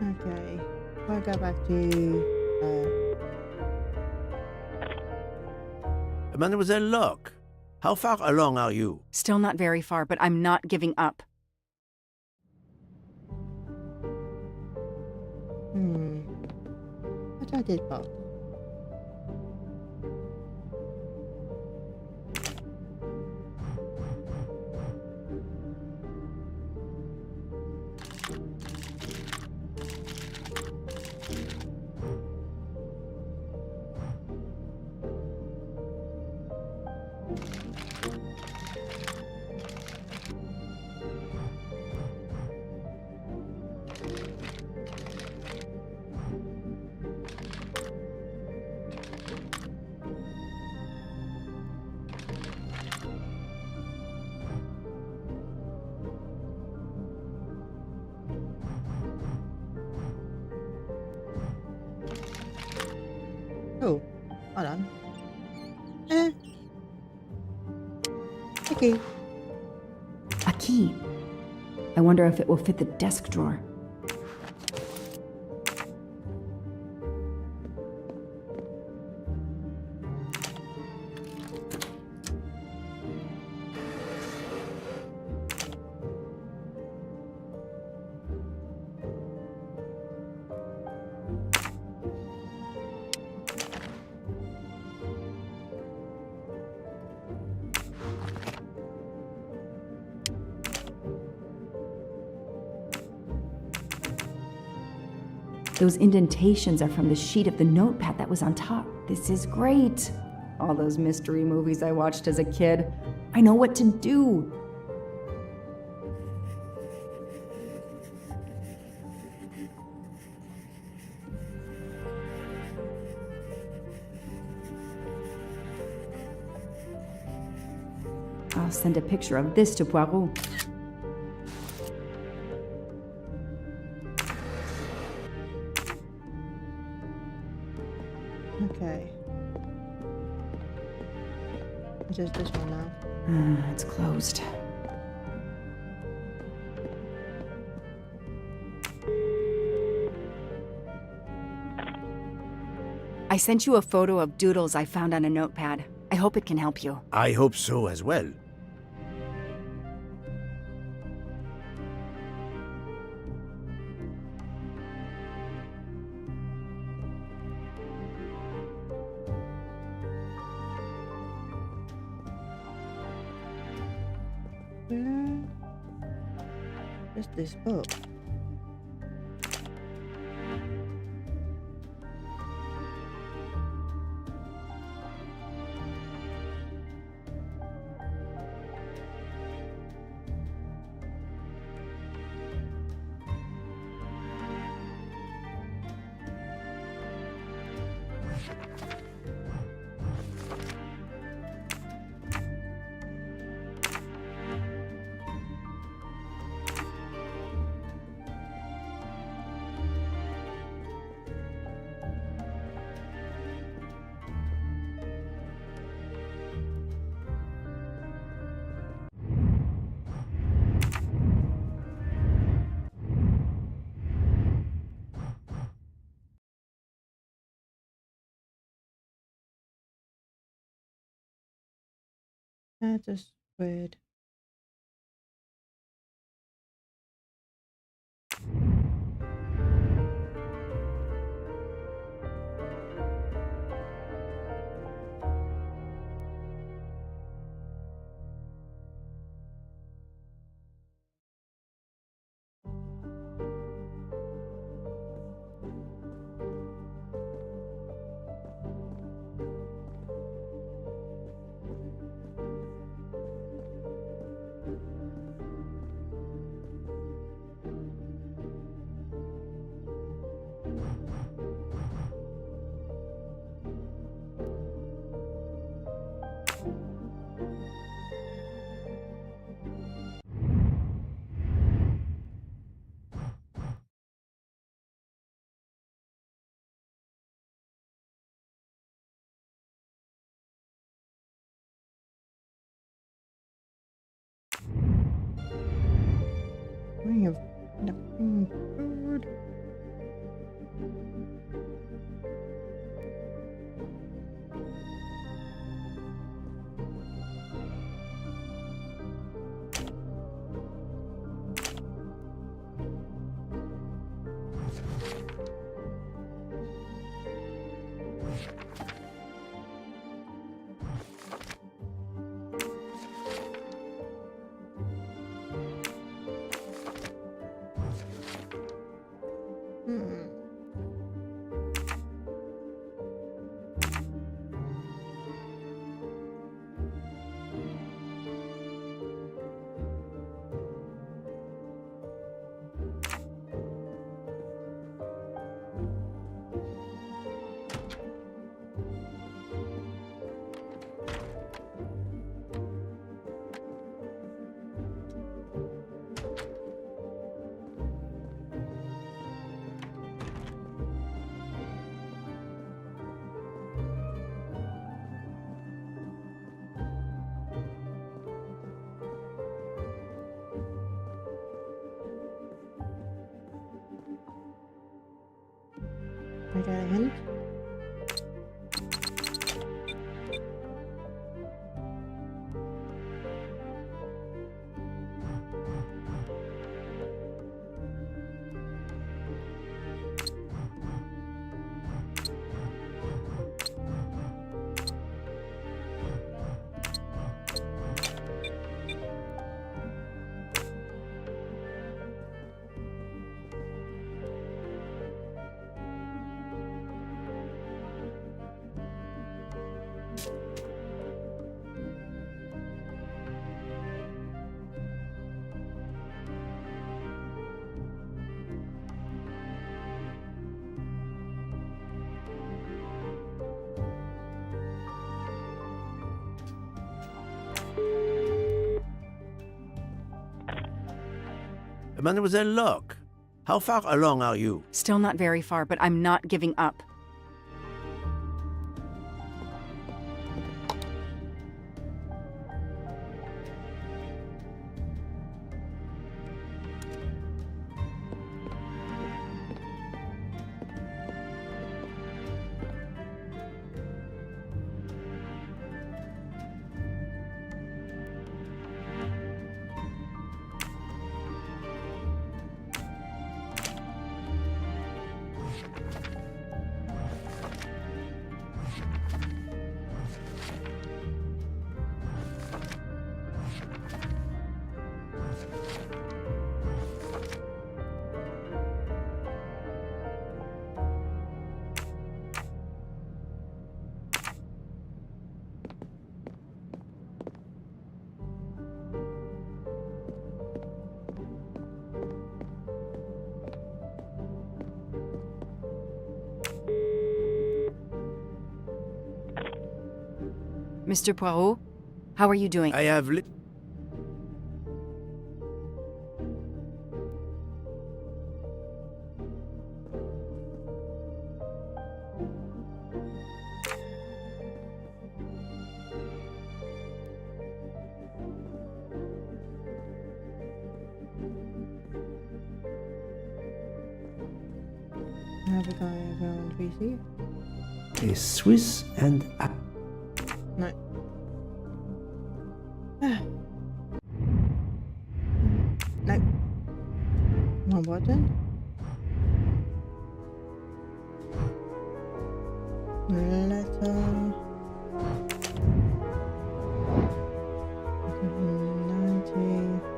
Okay. I'll go back to. Mademoiselle Locke, how far along are you? Still not very far, but I'm not giving up. But I did both. Oh, hold on. Okay. A key. I wonder if it will fit the desk drawer. Those indentations are from the sheet of the notepad that was on top. This is great. All those mystery movies I watched as a kid. I know what to do. I'll send a picture of this to Poirot. Okay. Just this one now. It's closed. I sent you a photo of doodles I found on a notepad. I hope it can help you. I hope so as well. Where's this book? That's just weird. Bring a bird. Hmm. I got a hint. Mademoiselle Locke, how far along are you? Still not very far, but I'm not giving up. Mr. Poirot, how are you doing? I have lit. Have a guy around PC? A Swiss and No. No. One button. Letter. 90.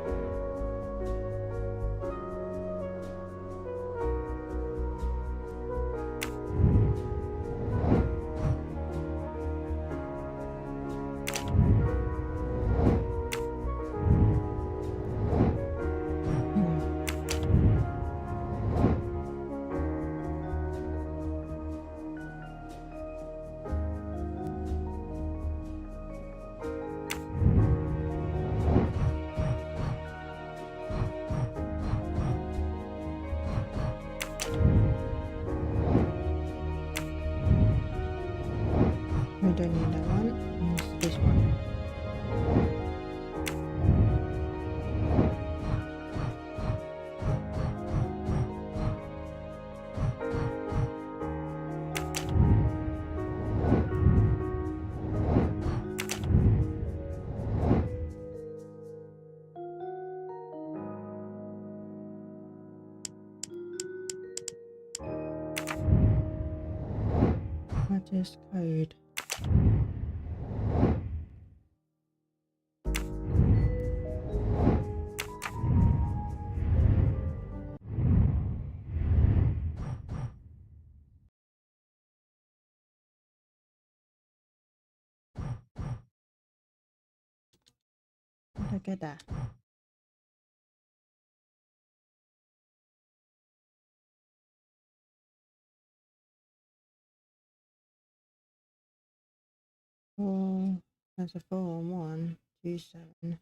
Address code. How do I get that? Four. That's a 411 27.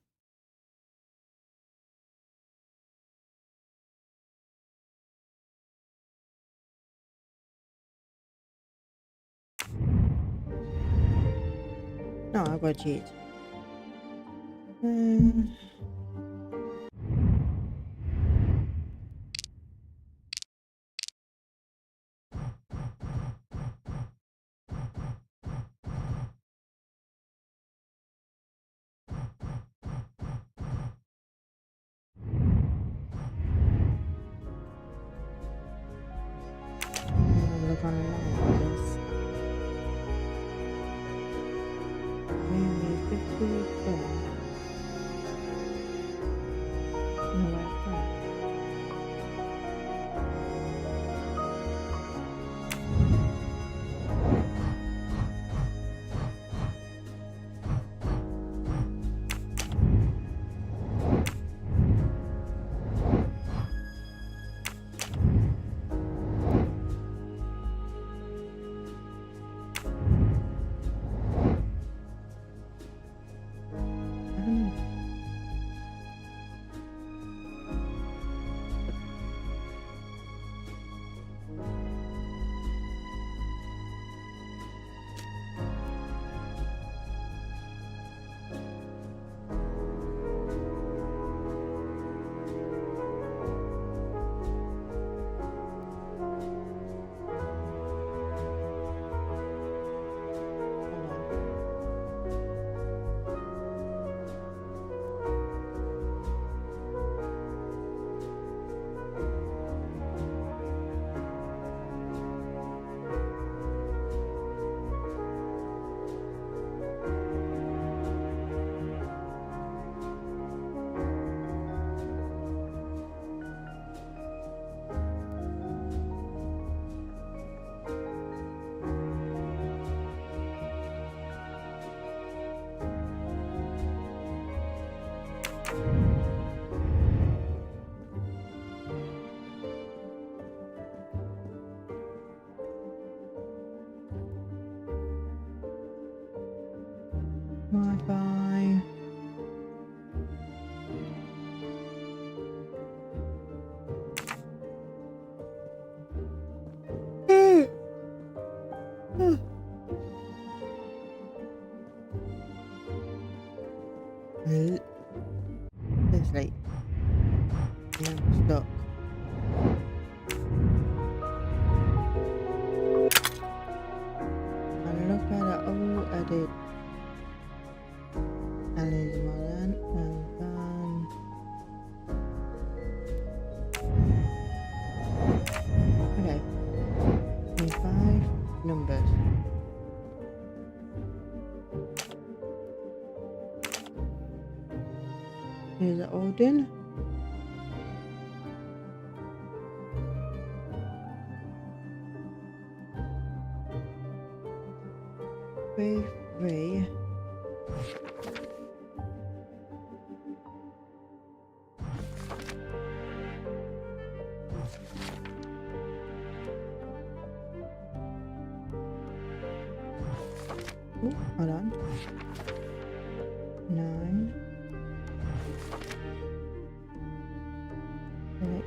No, I've got to cheat. Look online for this. Maybe 54. No, like that. I don't know. Wi-Fi. It's late. I'm stuck. And look at it all I did. And it's modern and done. Okay. 25 numbers. Here's the Odin. Three. Oh, hold on. 9. 8.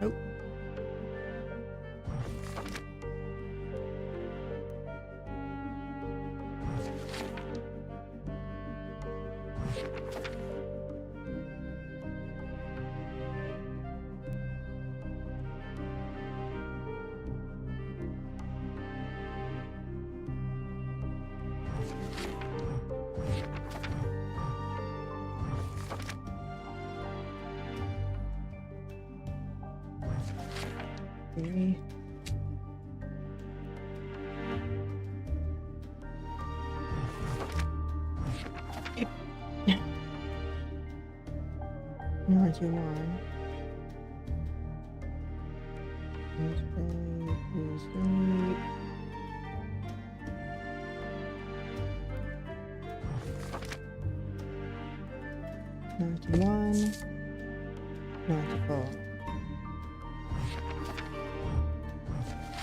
Nope. 3. Ninety-one. Ninety-one. 94.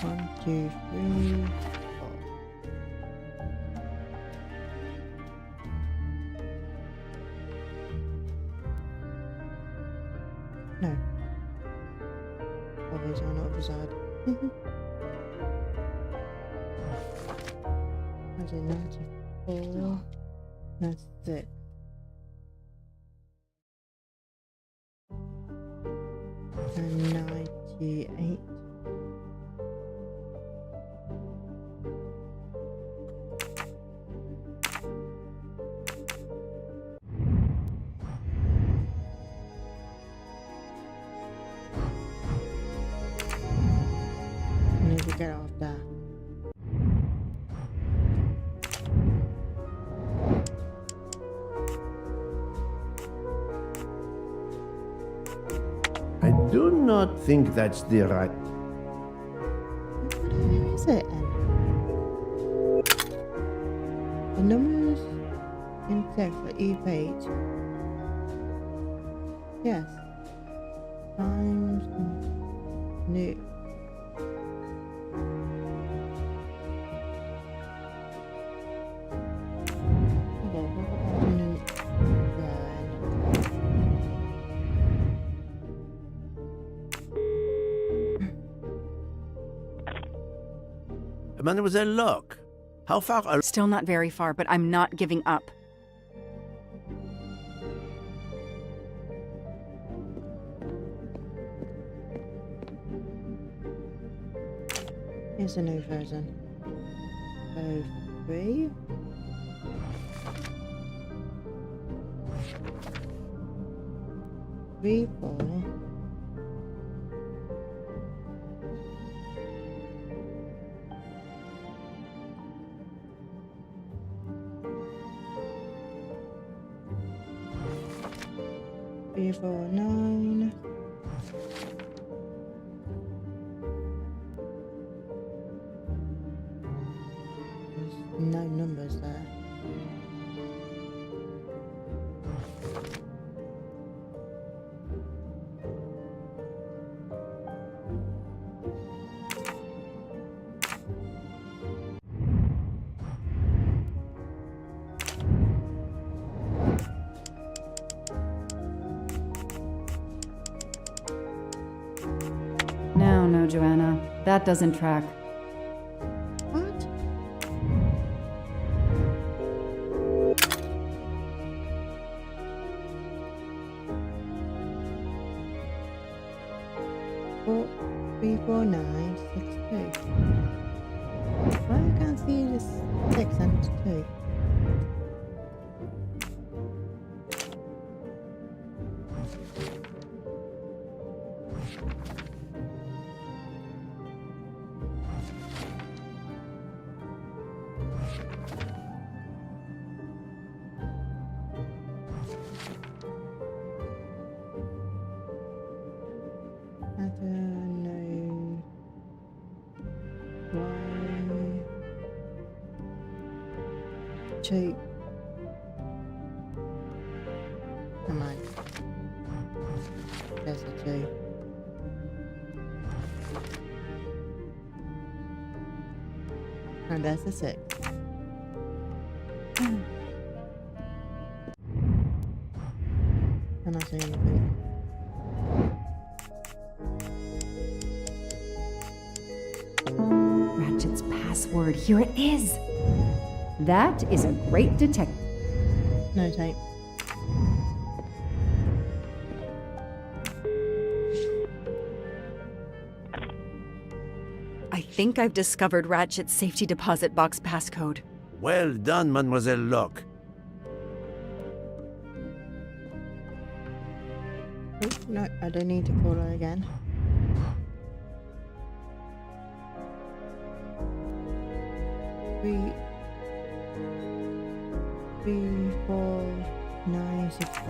1, 2, 3, 4. No. Obviously, I'm not beside. I did 94. 96. And 98. I need to get off that. I do not think that's the right. Where is it? The numbers in text for each page. Yes. Times new. Okay, what about new? Mademoiselle Locke, how far are... Still not very far, but I'm not giving up. Here's a new version. So 3. 3, 4. Three, 4, 9. There's no numbers there. No, Joanna. That doesn't track. What? Four, 3, 4, 9, 6, 2. Why I can't see this 6 and 2? I don't know why. 2. Come on. There's a 2. And there's a 6. I'm not saying anything. Ratchet's password. Here it is. That is a great detective. No tape. I think I've discovered Ratchet's safety deposit box passcode. Well done, Mademoiselle Locke. Oh, no, I don't need to call her again. 3, 4, 9, 6, 5.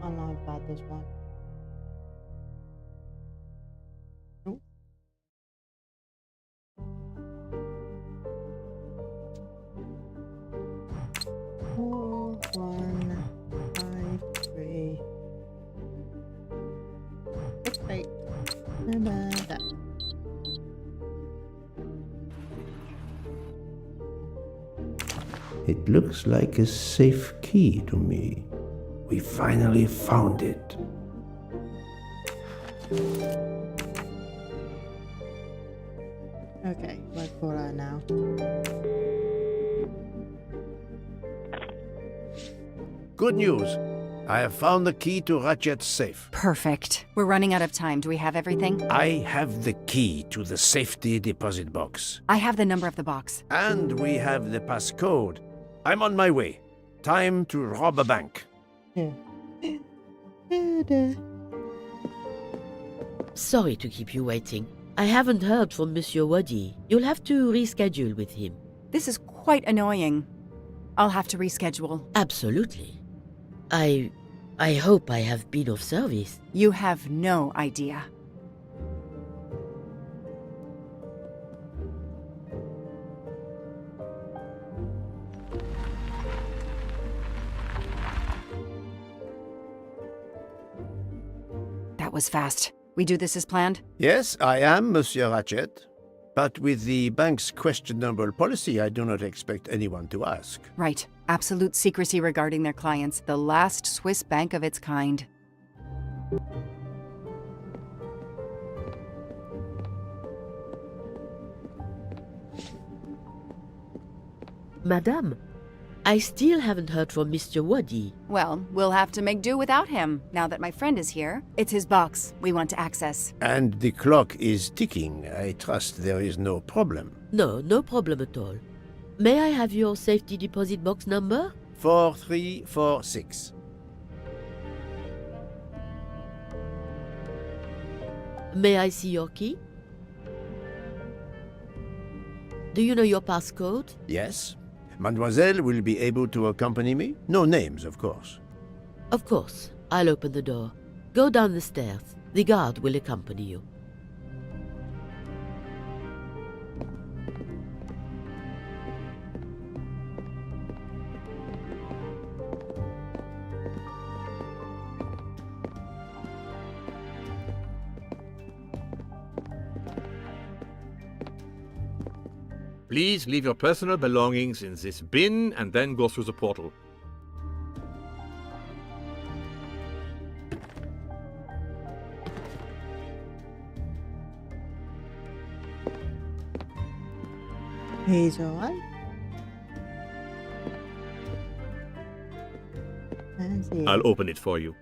I'm not about this one. Nope. 4, 1, 5, 3, 6, 8. How about that? It looks like a safe key to me. We finally found it. Okay, let's pull that now. Good news. I have found the key to Ratchet's safe. Perfect. We're running out of time. Do we have everything? I have the key to the safety deposit box. I have the number of the box. And we have the passcode. I'm on my way. Time to rob a bank. Yeah. Sorry to keep you waiting. I haven't heard from Monsieur Wadi. You'll have to reschedule with him. This is quite annoying. I'll have to reschedule. Absolutely. I hope I have been of service. You have no idea. That was fast. We do this as planned? Yes, I am, Monsieur Ratchet. But with the bank's questionable policy, I do not expect anyone to ask. Right. Absolute secrecy regarding their clients. The last Swiss bank of its kind. Madame, I still haven't heard from Mr. Wadi. Well, we'll have to make do without him, now that my friend is here. It's his box we want to access. And the clock is ticking. I trust there is no problem. No problem at all. May I have your safety deposit box number? 4346. May I see your key? Do you know your passcode? Yes. Mademoiselle will be able to accompany me? No names, of course. Of course. I'll open the door. Go down the stairs. The guard will accompany you. Please leave your personal belongings in this bin and then go through the portal. He's alright. I'll open it for you.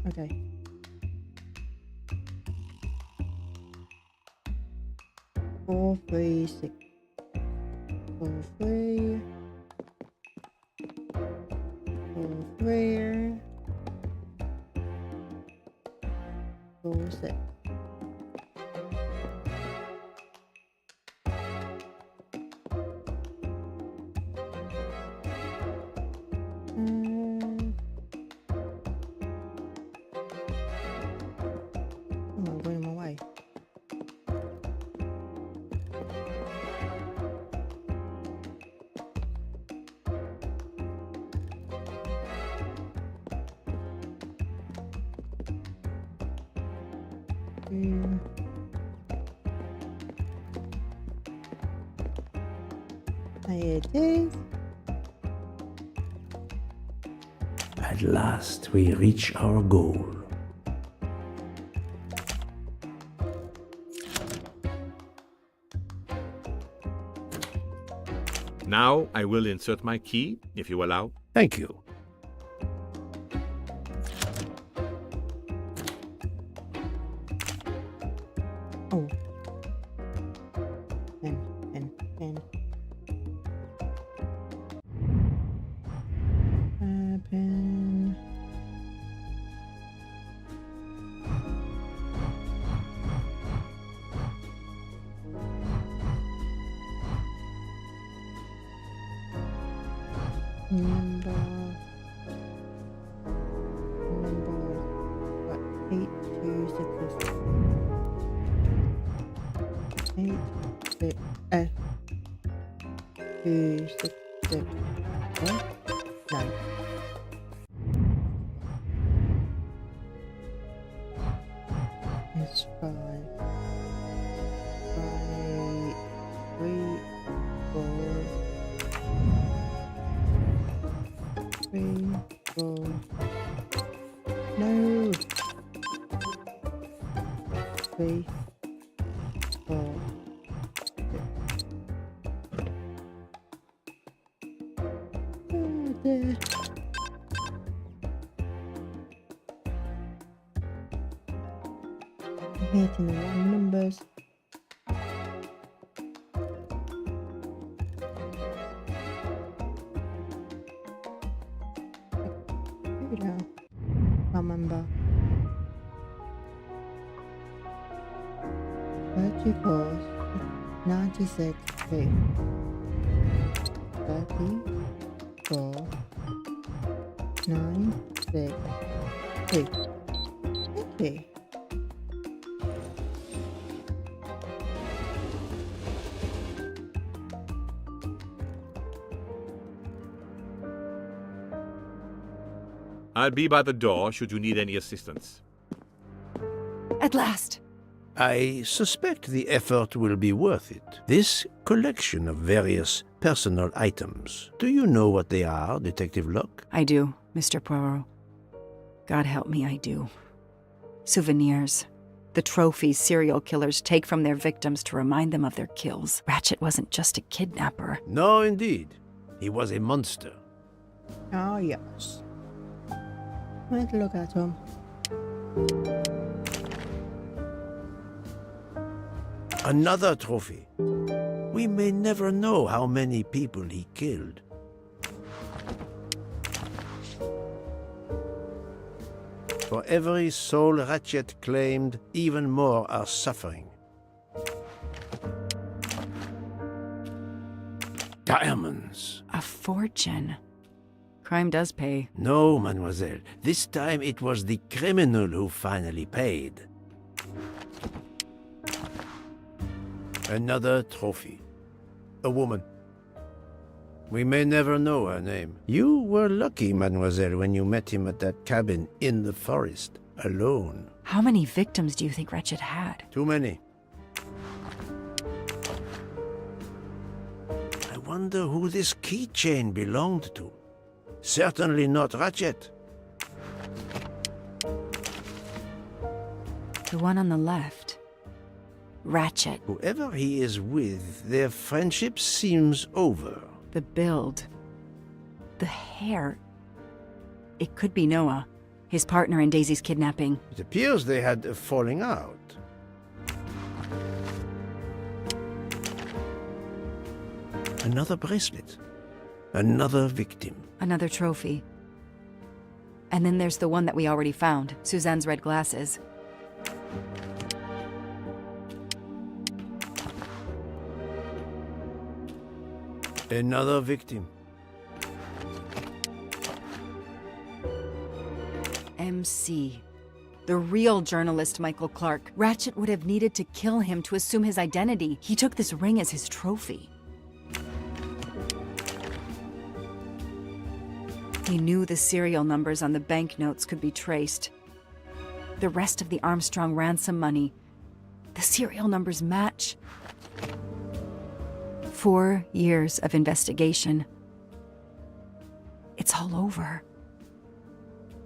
Okay. 436. 43. 43. 46. Come on, going my way. Here it is. At last, we reach our goal. Now I will insert my key, if you allow. Thank you. Oh. Pen. Pen. Number what? 826. 8 6 2 6 6 9. It's 5 3 4 3 4. No. 3 4 there. I'm hitting the wrong numbers. Here we go. Remember. 34 96 3 34 9 6 3. Okay. I'll be by the door should you need any assistance. At last! I suspect the effort will be worth it. This collection of various personal items. Do you know what they are, Detective Locke? I do, Mr. Poirot. God help me, I do. Souvenirs. The trophies serial killers take from their victims to remind them of their kills. Ratchet wasn't just a kidnapper. No, indeed. He was a monster. Oh, yes. Let's look at him. Another trophy. We may never know how many people he killed. For every soul Ratchet claimed, even more are suffering. Diamonds. A fortune. Crime does pay. No, mademoiselle. This time it was the criminal who finally paid. Another trophy. A woman. We may never know her name. You were lucky, mademoiselle, when you met him at that cabin in the forest, alone. How many victims do you think Ratchet had? Too many. I wonder who this keychain belonged to. Certainly not Ratchet. The one on the left. Ratchet. Whoever he is with, their friendship seems over. The build. The hair. It could be Noah, his partner in Daisy's kidnapping. It appears they had a falling out. Another bracelet. Another victim. Another trophy. And then there's the one that we already found, Suzanne's red glasses. Another victim. MC. The real journalist Michael Clark. Ratchet would have needed to kill him to assume his identity. He took this ring as his trophy. He knew the serial numbers on the banknotes could be traced. The rest of the Armstrong ransom money. The serial numbers match. 4 years of investigation. It's all over.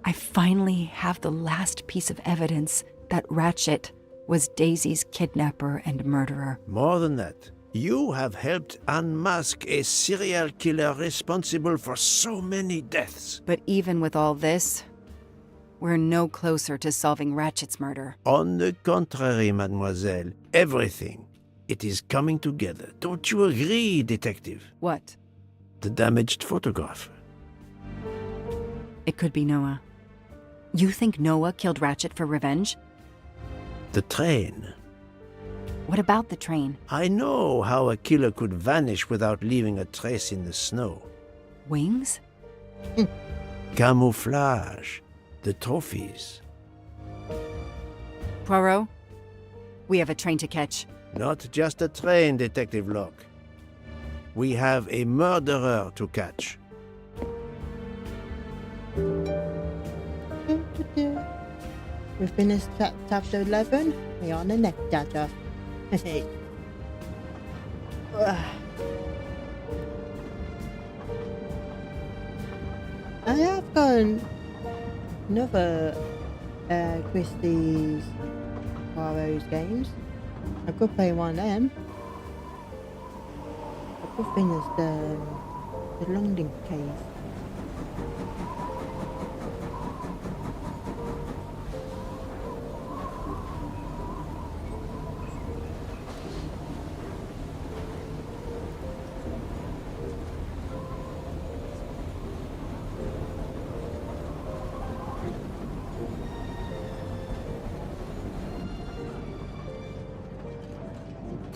I finally have the last piece of evidence that Ratchet was Daisy's kidnapper and murderer. More than that, you have helped unmask a serial killer responsible for so many deaths. But even with all this, we're no closer to solving Ratchet's murder. On the contrary, mademoiselle, everything. It is coming together. Don't you agree, detective? What? The damaged photograph. It could be Noah. You think Noah killed Ratchet for revenge? The train. What about the train? I know how a killer could vanish without leaving a trace in the snow. Wings? Camouflage. The trophies. Poirot, we have a train to catch. Not just a train, Detective Locke. We have a murderer to catch. We finished chapter 11. We're on the next chapter. I have got another Christie's Poirot's games. I could play one of them. I could finish the London case.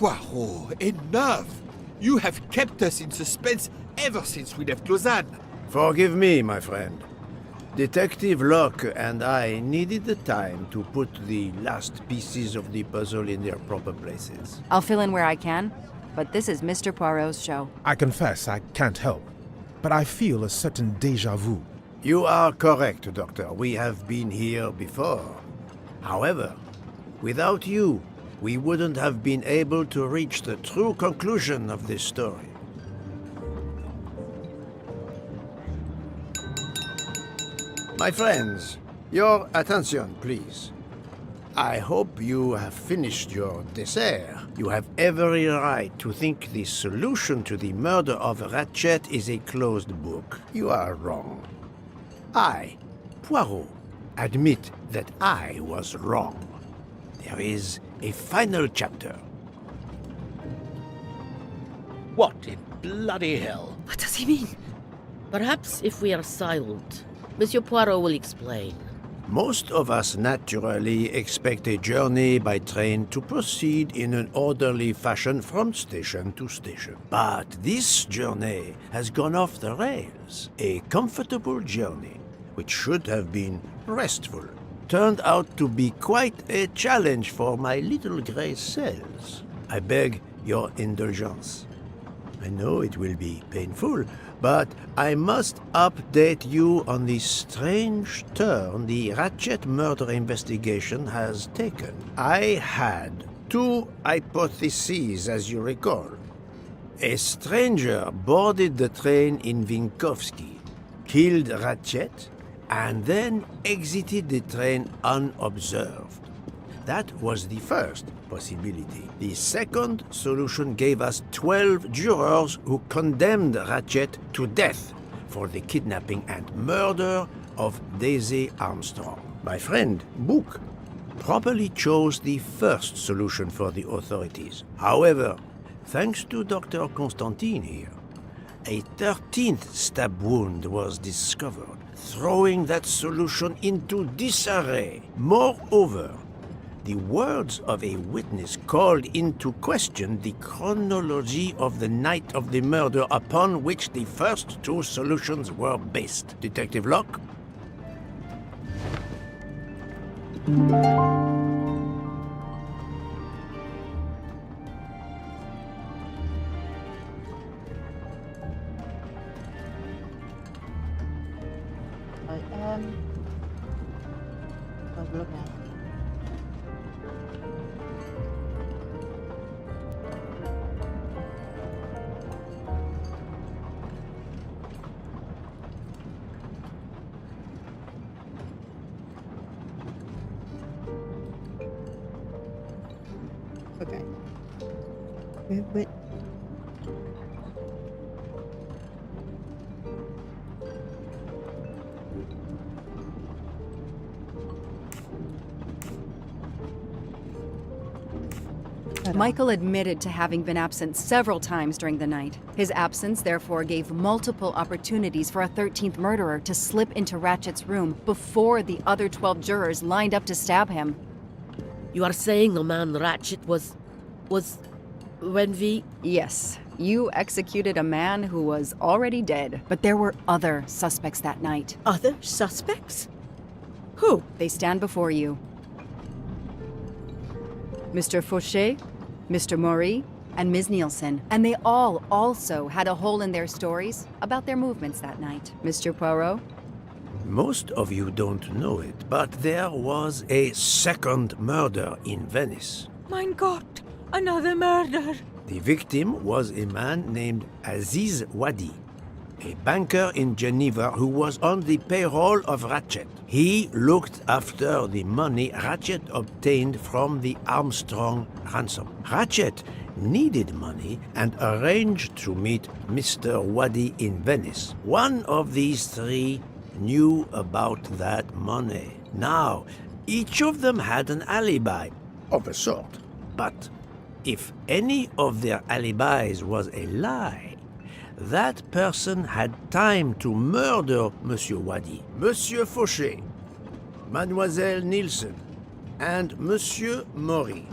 Poirot, enough! You have kept us in suspense ever since we left Lausanne. Forgive me, my friend. Detective Locke and I needed the time to put the last pieces of the puzzle in their proper places. I'll fill in where I can, but this is Mr. Poirot's show. I confess I can't help, but I feel a certain déjà vu. You are correct, Doctor. We have been here before. However, without you, we wouldn't have been able to reach the true conclusion of this story. My friends, your attention, please. I hope you have finished your dessert. You have every right to think the solution to the murder of Ratchet is a closed book. You are wrong. I, Poirot, admit that I was wrong. There is a final chapter. What in bloody hell? What does he mean? Perhaps if we are silent, Monsieur Poirot will explain. Most of us naturally expect a journey by train to proceed in an orderly fashion from station to station. But this journey has gone off the rails. A comfortable journey, which should have been restful, turned out to be quite a challenge for my little gray cells. I beg your indulgence. I know it will be painful, but I must update you on the strange turn the Ratchet murder investigation has taken. I had two hypotheses, as you recall. A stranger boarded the train in Vinkovsky, killed Ratchet, and then exited the train unobserved. That was the first possibility. The second solution gave us 12 jurors who condemned Ratchet to death for the kidnapping and murder of Daisy Armstrong. My friend, Book, properly chose the first solution for the authorities. However, thanks to Dr. Constantine here, a 13th stab wound was discovered, throwing that solution into disarray. Moreover, the words of a witness called into question the chronology of the night of the murder upon which the first two solutions were based. Detective Locke? I was looking at. Okay. Wait. Michael admitted to having been absent several times during the night. His absence therefore gave multiple opportunities for a 13th murderer to slip into Ratchet's room before the other 12 jurors lined up to stab him. You are saying the man Ratchet was... when we... Yes, you executed a man who was already dead, but there were other suspects that night. Other suspects? Who? They stand before you. Mr. Fauché, Mr. Maury, and Ms. Nielsen. And they all also had a hole in their stories about their movements that night. Mr. Poirot? Most of you don't know it, but there was a second murder in Venice. Mein Gott, another murder. The victim was a man named Aziz Wadi, a banker in Geneva who was on the payroll of Ratchet. He looked after the money Ratchet obtained from the Armstrong ransom. Ratchet needed money and arranged to meet Mr. Wadi in Venice. One of these three knew about that money. Now, each of them had an alibi, of a sort. But if any of their alibis was a lie, that person had time to murder Monsieur Wadi, Monsieur Fauché, Mademoiselle Nielsen, and Monsieur Maury.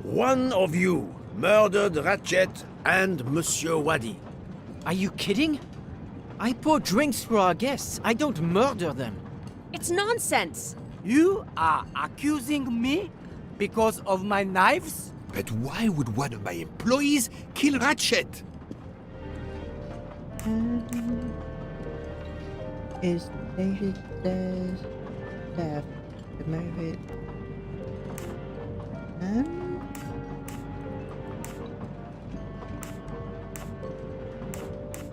One of you murdered Ratchet and Monsieur Wadi. Are you kidding? I pour drinks for our guests. I don't murder them. It's nonsense! You are accusing me because of my knives? But why would one of my employees kill Ratchet? Is David says death to move it?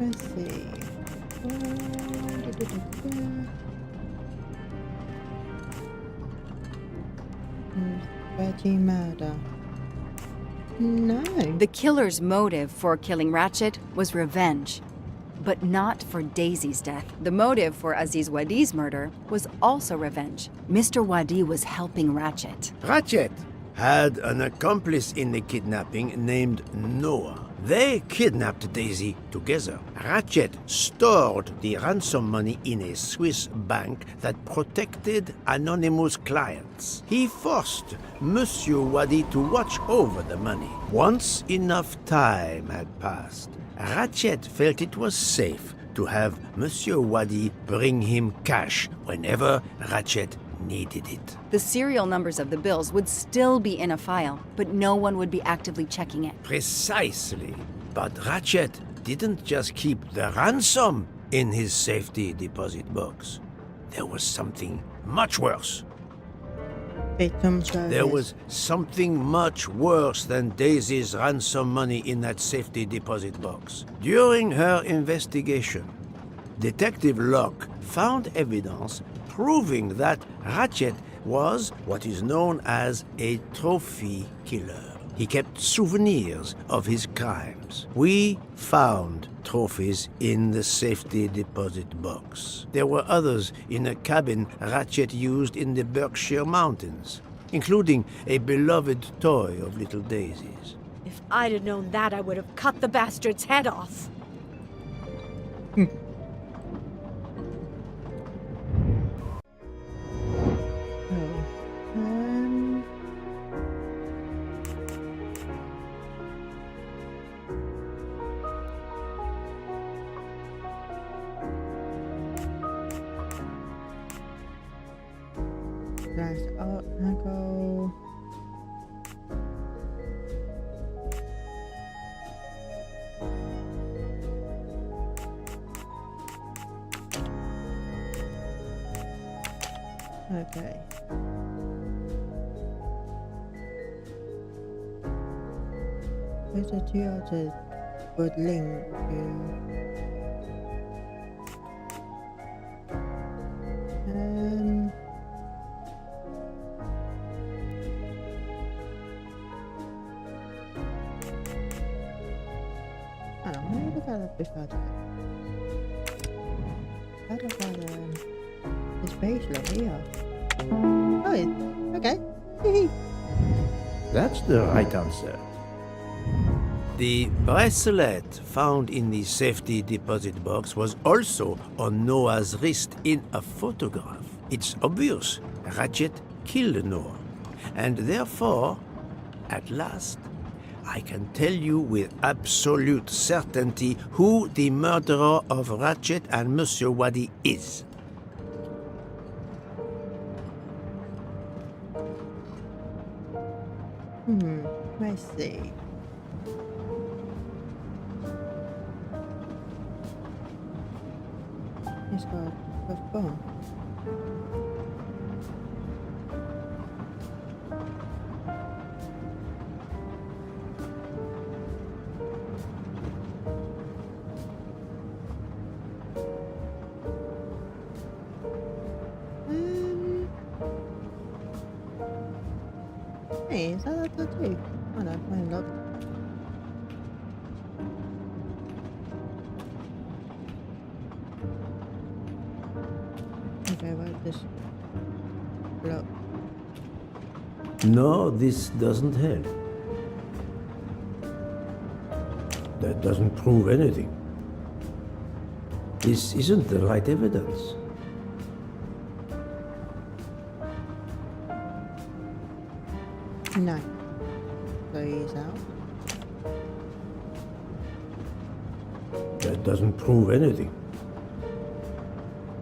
Let's see. Veggie murder. No. The killer's motive for killing Ratchet was revenge, but not for Daisy's death. The motive for Aziz Wadi's murder was also revenge. Mr. Wadi was helping Ratchet. Ratchet had an accomplice in the kidnapping named Noah. They kidnapped Daisy together. Ratchet stored the ransom money in a Swiss bank that protected anonymous clients. He forced Monsieur Wadi to watch over the money. Once enough time had passed, Ratchet felt it was safe to have Monsieur Wadi bring him cash whenever Ratchet needed it. The serial numbers of the bills would still be in a file, but no one would be actively checking it. Precisely. But Ratchet didn't just keep the ransom in his safety deposit box. There was something much worse. Victim service. There was something much worse than Daisy's ransom money in that safety deposit box. During her investigation, Detective Locke found evidence proving that Ratchet was what is known as a trophy killer. He kept souvenirs of his crimes. We found trophies in the safety deposit box. There were others in a cabin Ratchet used in the Berkshire Mountains, including a beloved toy of little Daisy's. If I'd have known that, I would have cut the bastard's head off. Last up, I go. Okay. There's a two other good link to. I don't know, look at that before that. What about this bracelet here? Oh, okay. That's the right answer. The bracelet found in the safety deposit box was also on Noah's wrist in a photograph. It's obvious Ratchet killed Noah, and therefore, at last, I can tell you with absolute certainty who the murderer of Ratchet and Monsieur Wadi is. Let's see. He's got a phone. Hey, is that a tattoo? Oh no, mine not. Okay, well, this look. No, this doesn't help. That doesn't prove anything. This isn't the right evidence. No. So he's out. That doesn't prove anything.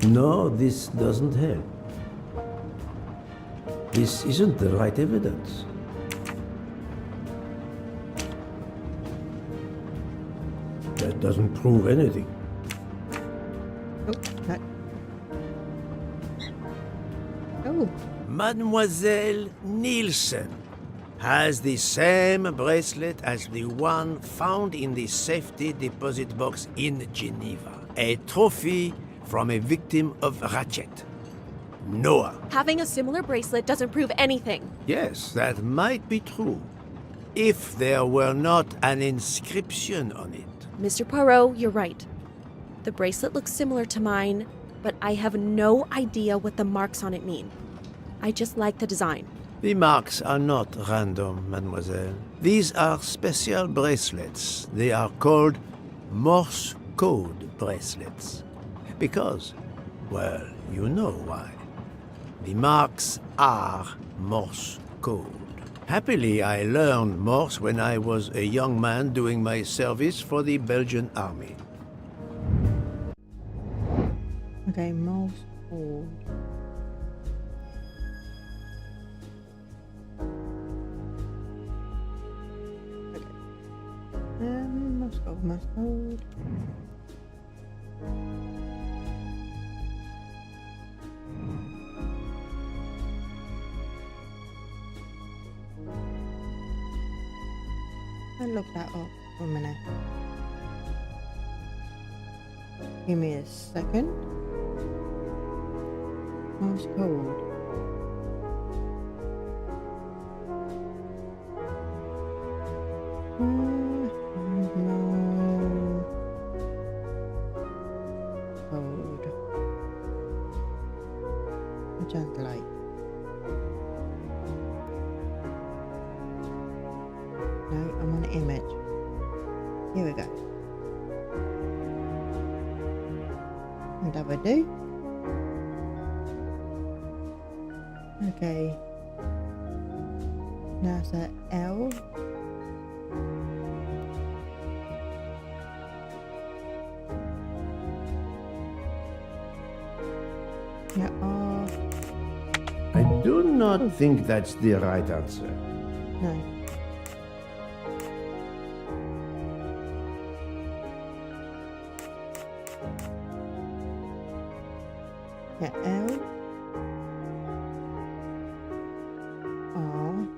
No, this doesn't help. This isn't the right evidence. That doesn't prove anything. Oh, that. Oh. Mademoiselle Nielsen has the same bracelet as the one found in the safety deposit box in Geneva. A trophy from a victim of Ratchet. Noah. Having a similar bracelet doesn't prove anything. Yes, that might be true. If there were not an inscription on it. Mr. Poirot, you're right. The bracelet looks similar to mine, but I have no idea what the marks on it mean. I just like the design. The marks are not random, mademoiselle. These are special bracelets. They are called Morse code bracelets. Because, well, you know why. The marks are Morse code. Happily, I learned Morse when I was a young man doing my service for the Belgian army. Okay, mouse forward. Okay. Let's go, I looked that up for a minute. Give me a second. Morse code. No code. Just like. No, I'm on image. Here we go. And that would do. Okay. Now it's at L. Yeah, R. I do not think that's the right answer. No. Yeah, L. R.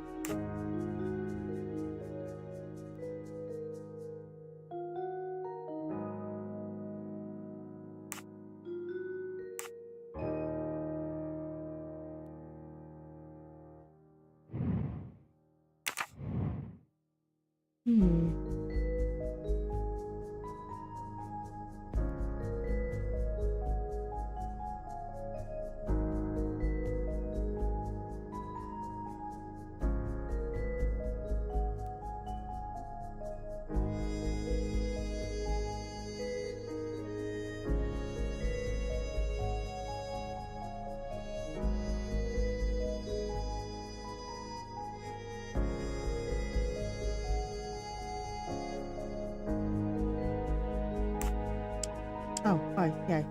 Hmm. Oh, right, yeah.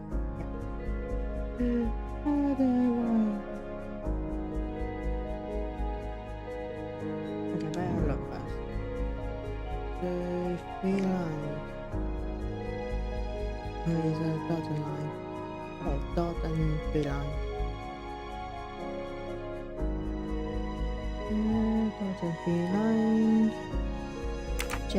Okay, where I look first. The three lines. Where is a dot and line? Oh, dot and three lines. Dot and three lines. J.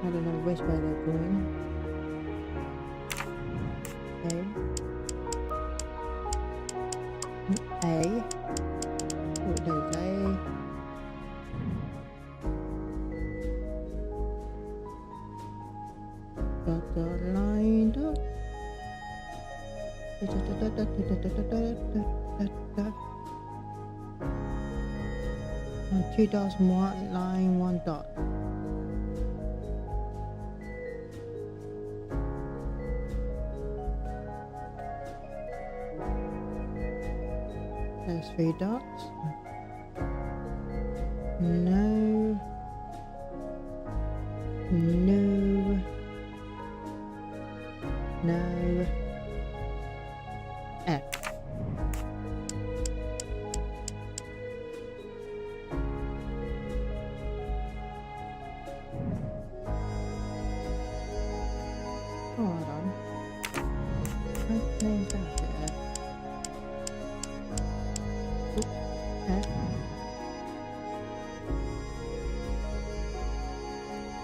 I don't know which way they're going. A. Oh, there's A. Dot, dot, line, dot. And 2 dots, 1 line, 1 dot. There's 3 dots. No. No. No. F. Hold on. I think that's it. F.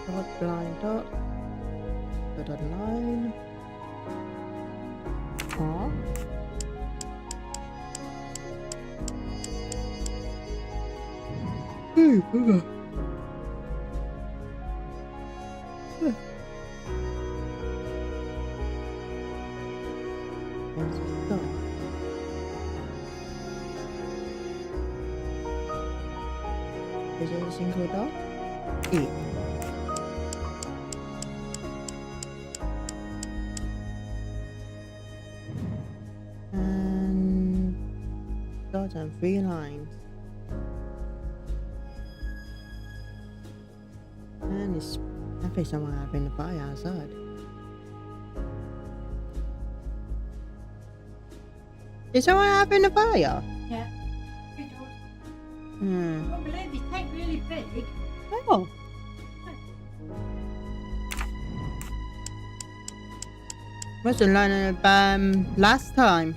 Dot, blind dot. Dot line. R. Booga. Is it a single dot? E. And dots and 3 lines. And it's, I think someone having a fire outside. Is someone having a fire? Yeah. Three doors. Hmm. I can't believe this tank really big. Oh. What's the line last time?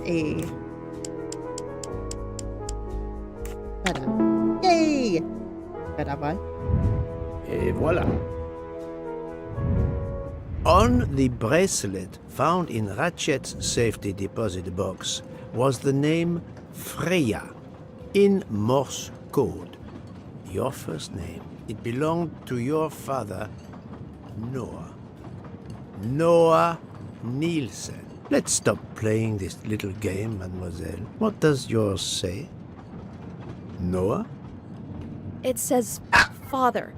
E. Better. Yay! Better, right? Et voilà. On the bracelet found in Ratchet's safety deposit box was the name Freya in Morse code. Your first name. It belonged to your father, Noah. Noah Nielsen. Let's stop playing this little game, mademoiselle. What does yours say? Noah? It says father.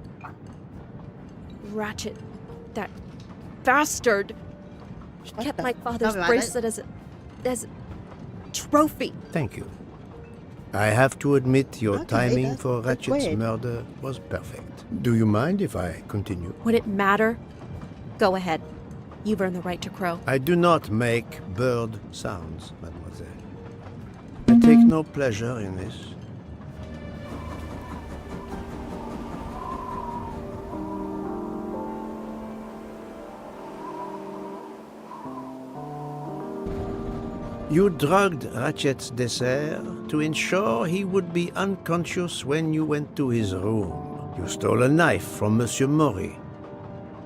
Ratchet. That bastard. He What kept the- my father's Alright. bracelet as a trophy. Thank you. I have to admit your Okay, timing that's- for that's Ratchet's weird. murder was perfect. Do you mind if I continue? Would it matter? Go ahead. You've earned the right to crow. I do not make bird sounds, mademoiselle. I take no pleasure in this. You drugged Ratchet's dessert to ensure he would be unconscious when you went to his room. You stole a knife from Monsieur Maury.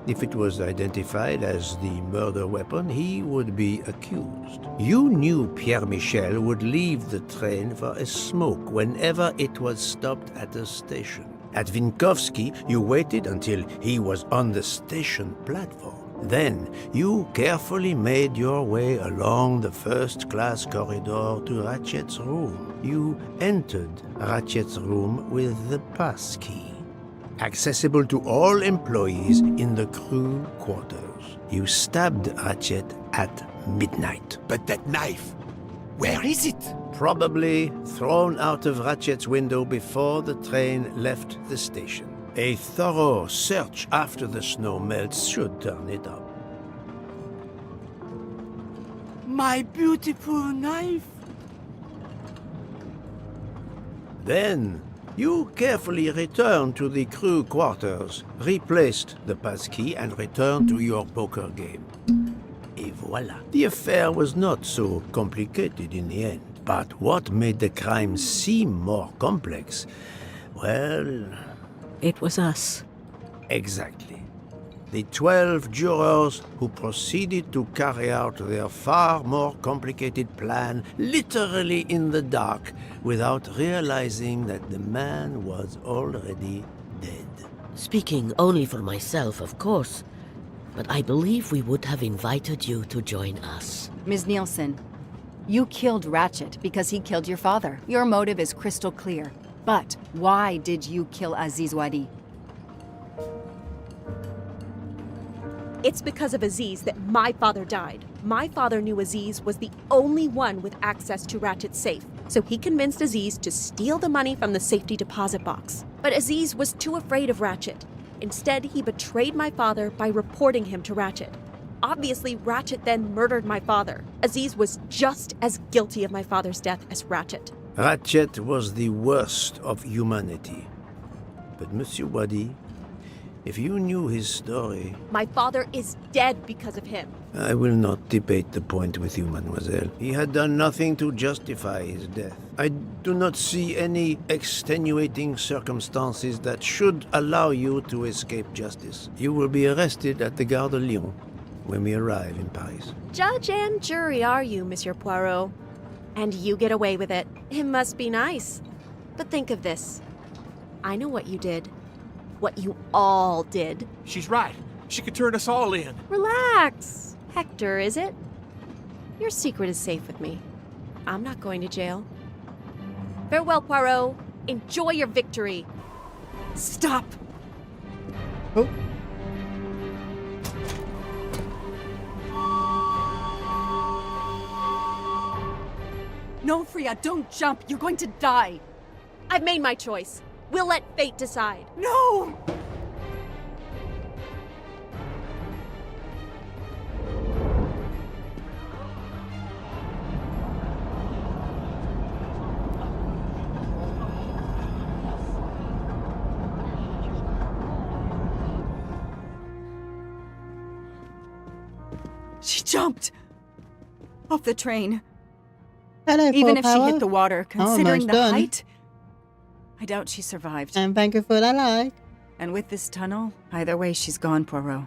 If it was identified as the murder weapon, he would be accused. You knew Pierre Michel would leave the train for a smoke whenever it was stopped at a station. At Vinkovsky, you waited until he was on the station platform. Then, you carefully made your way along the first-class corridor to Ratchet's room. You entered Ratchet's room with the pass key, accessible to all employees in the crew quarters. You stabbed Ratchet at midnight. But that knife, where is it? Probably thrown out of Ratchet's window before the train left the station. A thorough search after the snow melts should turn it up. My beautiful knife! Then, you carefully returned to the crew quarters, replaced the passkey, and returned to your poker game. Et voila. The affair was not so complicated in the end. But what made the crime seem more complex? Well, It was us. exactly. The 12 jurors who proceeded to carry out their far more complicated plan literally in the dark without realizing that the man was already dead. Speaking only for myself, of course, but I believe we would have invited you to join us. Ms. Nielsen, you killed Ratchet because he killed your father. Your motive is crystal clear. But why did you kill Aziz Wadi? It's because of Aziz that my father died. My father knew Aziz was the only one with access to Ratchet's safe, so he convinced Aziz to steal the money from the safety deposit box. But Aziz was too afraid of Ratchet. Instead, he betrayed my father by reporting him to Ratchet. Obviously, Ratchet then murdered my father. Aziz was just as guilty of my father's death as Ratchet. Ratchet was the worst of humanity. But Monsieur Wadi, if you knew his story, My father is dead because of him. I will not debate the point with you, mademoiselle. He had done nothing to justify his death. I do not see any extenuating circumstances that should allow you to escape justice. You will be arrested at the Gare de Lyon when we arrive in Paris. Judge and jury are you, Monsieur Poirot? And you get away with it. It must be nice. But think of this. I know what you did. What you all did. She's right. She could turn us all in. Relax. Hector, is it? Your secret is safe with me. I'm not going to jail. Farewell, Poirot. Enjoy your victory. Stop! Oh. No, Freya, don't jump. You're going to die. I've made my choice. We'll let fate decide. No! She jumped off the train. Hello, Even if she Power. hit the water, considering almost the done. height, I doubt she survived. And thank you for that like. And with this tunnel, either way, she's gone, Poirot.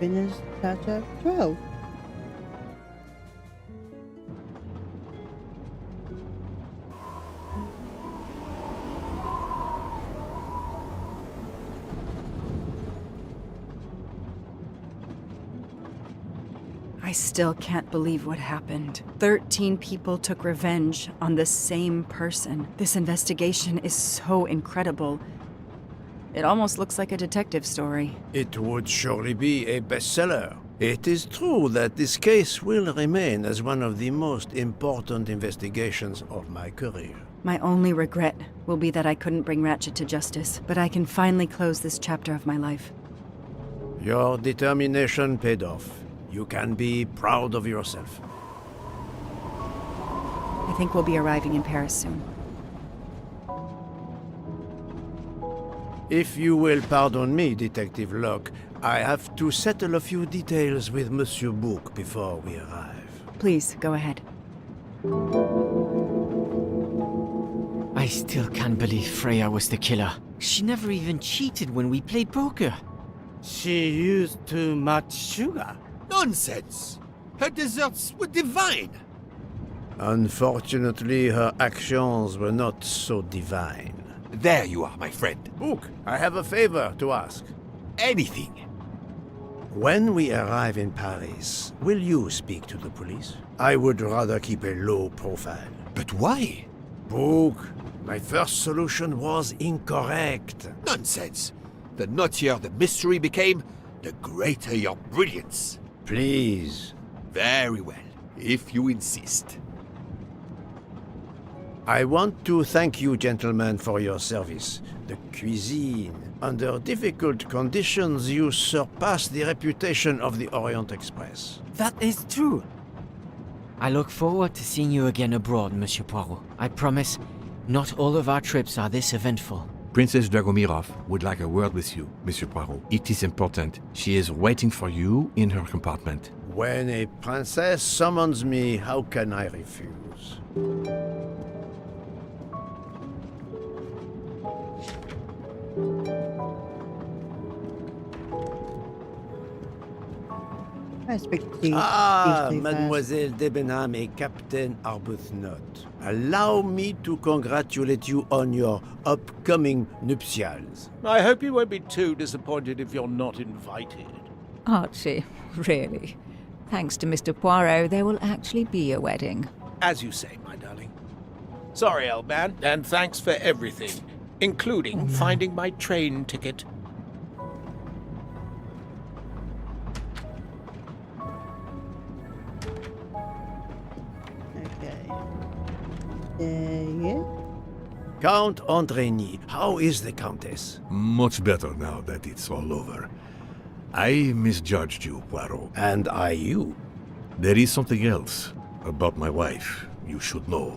finished chapter 12. I still can't believe what happened. 13 people took revenge on the same person. This investigation is so incredible. It almost looks like a detective story. It would surely be a bestseller. It is true that this case will remain as one of the most important investigations of my career. My only regret will be that I couldn't bring Ratchet to justice, but I can finally close this chapter of my life. Your determination paid off. You can be proud of yourself. I think we'll be arriving in Paris soon. If you will pardon me, Detective Locke, I have to settle a few details with Monsieur Bouc before we arrive. Please, go ahead. I still can't believe Freya was the killer. She never even cheated when we played poker. She used too much sugar. Nonsense! Her desserts were divine! Unfortunately, her actions were not so divine. There you are, my friend. Bouc, I have a favor to ask. Anything. When we arrive in Paris, will you speak to the police? I would rather keep a low profile. But why? Bouc, my first solution was incorrect. Nonsense! The knottier the mystery became, the greater your brilliance. Please. Very well, if you insist. I want to thank you, gentlemen, for your service. The cuisine. Under difficult conditions, you surpass the reputation of the Orient Express. That is true. I look forward to seeing you again abroad, Monsieur Poirot. I promise, not all of our trips are this eventful. Princess Dragomirov would like a word with you, Monsieur Poirot. It is important. She is waiting for you in her compartment. When a princess summons me, how can I refuse? I speak to Mademoiselle Debenham et Captain Arbuthnot. Allow me to congratulate you on your upcoming nuptials. I hope you won't be too disappointed if you're not invited. Archie, really? Thanks to Mr. Poirot, there will actually be a wedding. As you say, my darling. Sorry, old man, and thanks for everything, including finding my train ticket. Yeah. Count Andreny, how is the Countess? Much better now that it's all over. I misjudged you, Poirot. And I you. There is something else about my wife you should know.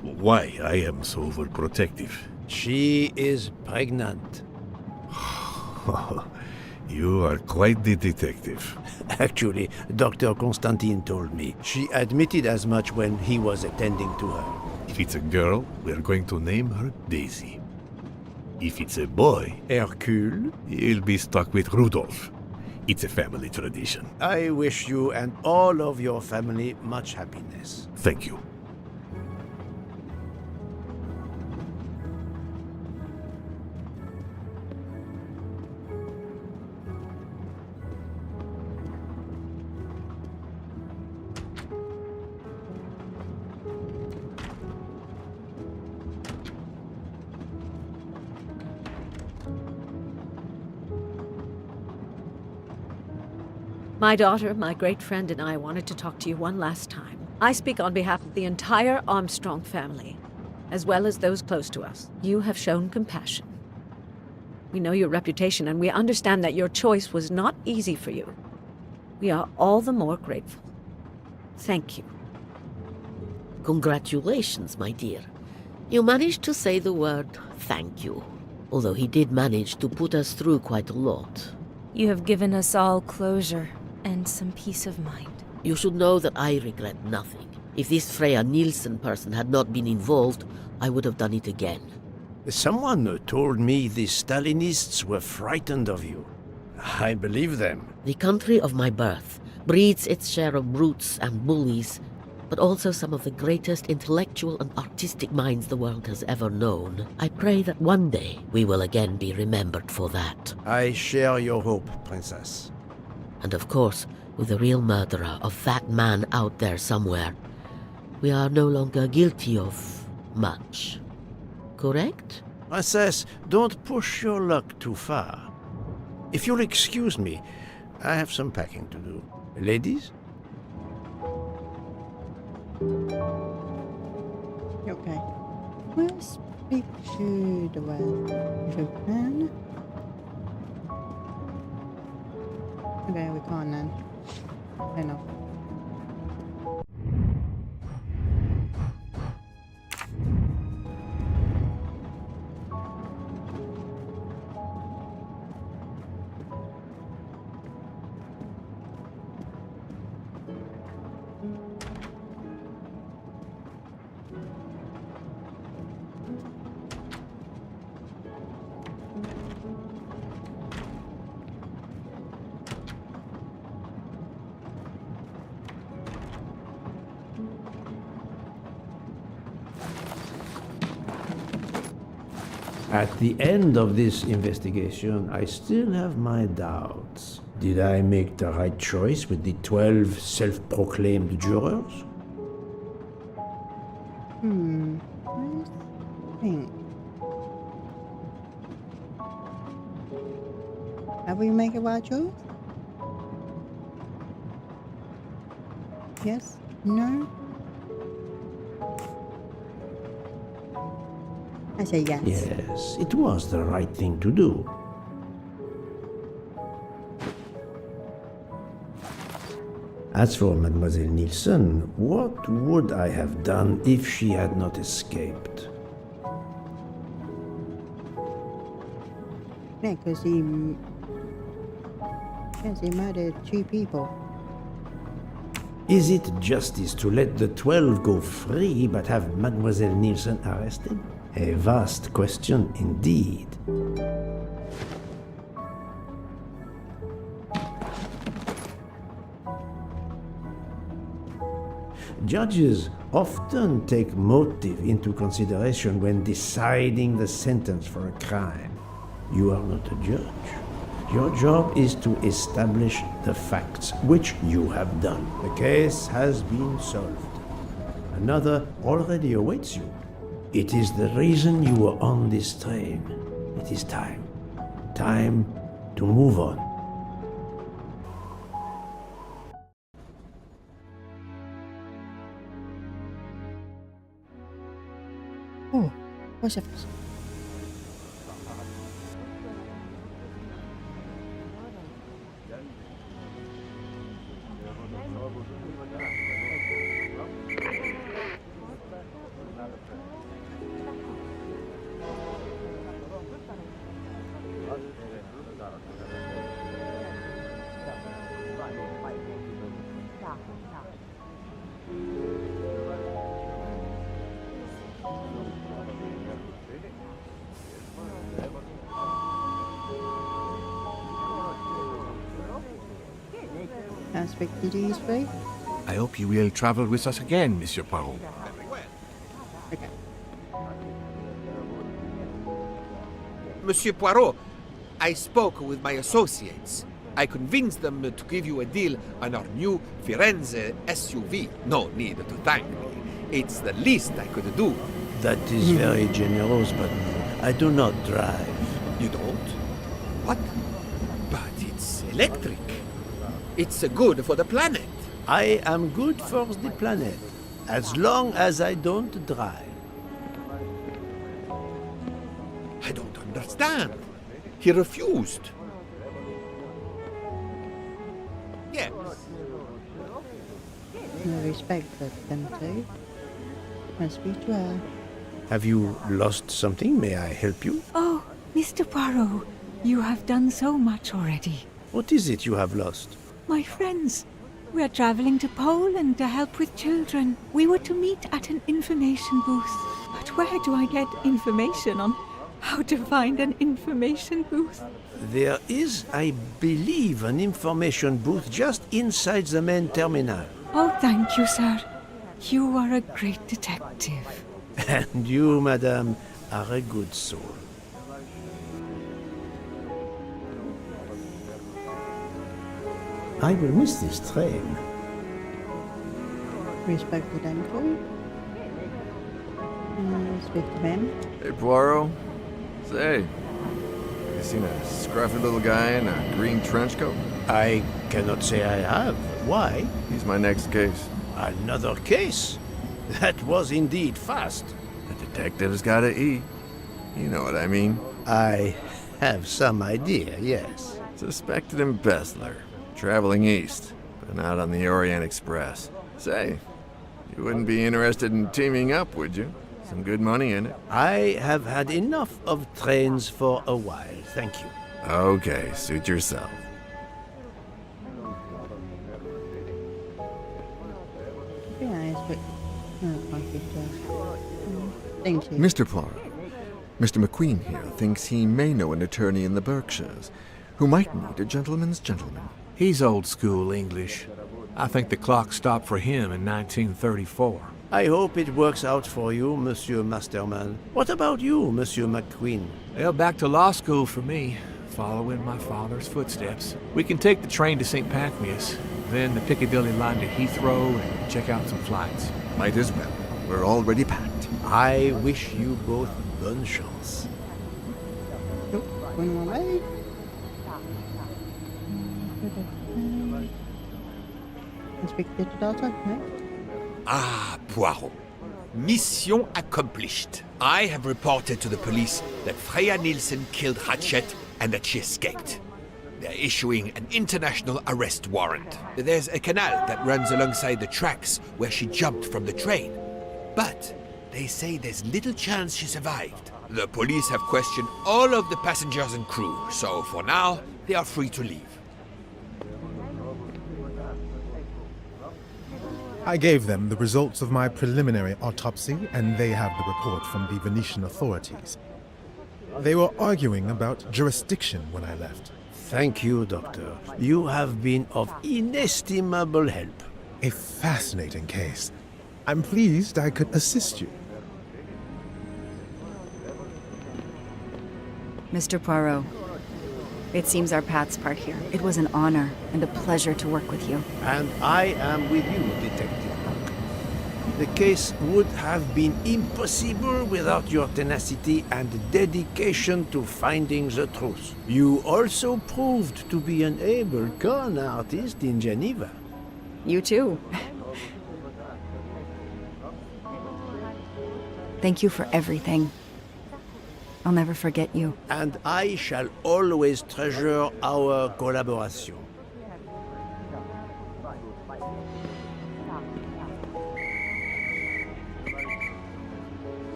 Why I am so overprotective. She is pregnant. You are quite the detective. Actually, Dr. Constantine told me. She admitted as much when he was attending to her. If it's a girl, we're going to name her Daisy. If it's a boy, Hercule, he'll be stuck with Rudolph. It's a family tradition. I wish you and all of your family much happiness. Thank you. My daughter, my great friend, and I wanted to talk to you one last time. I speak on behalf of the entire Armstrong family, as well as those close to us. You have shown compassion. We know your reputation, and we understand that your choice was not easy for you. We are all the more grateful. Thank you. Congratulations, my dear. You managed to say the word thank you, although he did manage to put us through quite a lot. You have given us all closure and some peace of mind. You should know that I regret nothing. If this Freya Nielsen person had not been involved, I would have done it again. Someone told me the Stalinists were frightened of you. I believe them. The country of my birth breeds its share of brutes and bullies, but also some of the greatest intellectual and artistic minds the world has ever known. I pray that one day we will again be remembered for that. I share your hope, Princess. And of course, with the real murderer of that man out there somewhere, we are no longer guilty of much. Correct? Princess, don't push your luck too far. If you'll excuse me, I have some packing to do. Ladies? Okay. We'll speak to the world if we can. Okay, we can't then. Enough. At the end of this investigation, I still have my doubts. Did I make the right choice with the 12 self-proclaimed jurors? I think. Have we make a right choice? Yes? No? I say yes. Yes, it was the right thing to do. As for Mademoiselle Nielsen, what would I have done if she had not escaped? Yeah, because he murdered 2 people. Is it justice to let the 12 go free but have Mademoiselle Nielsen arrested? A vast question indeed. Judges often take motive into consideration when deciding the sentence for a crime. You are not a judge. Your job is to establish the facts, which you have done. The case has been solved. Another already awaits you. It is the reason you were on this train. It is time. Time to move on. Oh, what's up? Can I speak to these three? I hope you will travel with us again, Monsieur Poirot. Okay. Monsieur Poirot, I spoke with my associates. I convinced them to give you a deal on our new Firenze SUV. No need to thank me. It's the least I could do. That is very generous, but I do not drive. You don't? What? But it's electric. It's good for the planet. I am good for the planet, as long as I don't drive. I don't understand. He refused. Yes. No respect for them too. Can I speak to her? Have you lost something? May I help you? Oh, Mr. Poirot, you have done so much already. What is it you have lost? My friends, we are traveling to Poland to help with children. We were to meet at an information booth. But where do I get information on how to find an information booth. There is, I believe, an information booth just inside the main terminal. Oh, thank you, sir. You are a great detective. And you, madame, are a good soul. I will miss this train. Respect the dental. Speak to them. Hey, Poirot. Say, you seen a scruffy little guy in a green trench coat? I cannot say I have. Why? He's my next case. Another case? That was indeed fast. The detective's gotta eat. You know what I mean. I have some idea, yes. Suspected embezzler. Traveling east, but not on the Orient Express. Say, you wouldn't be interested in teaming up, would you? Some good money in it. I have had enough of trains for a while, thank you. Okay, suit yourself. Yeah, but thank you. Mr. Poirot, Mr. McQueen here thinks he may know an attorney in the Berkshires who might need a gentleman's gentleman. He's old school English. I think the clock stopped for him in 1934. I hope it works out for you, Monsieur Masterman. What about you, Monsieur McQueen? Well, back to law school for me, following my father's footsteps. We can take the train to St. Pancras, then the Piccadilly line to Heathrow and check out some flights. Might as well. We're already packed. I wish you both bonne chance. Going my way. Inspector Dalton, no? Ah, Poirot. Mission accomplished. I have reported to the police that Freya Nielsen killed Hatchet and that she escaped. They're issuing an international arrest warrant. There's a canal that runs alongside the tracks where she jumped from the train. But they say there's little chance she survived. The police have questioned all of the passengers and crew, so for now, they are free to leave. I gave them the results of my preliminary autopsy, and they have the report from the Venetian authorities. They were arguing about jurisdiction when I left. Thank you, Doctor. You have been of inestimable help. A fascinating case. I'm pleased I could assist you. Mr. Poirot, it seems our paths part here. It was an honor and a pleasure to work with you. And I am with you, Detective Monk. The case would have been impossible without your tenacity and dedication to finding the truth. You also proved to be an able con artist in Geneva. You too. Thank you for everything. I'll never forget you. And I shall always treasure our collaboration.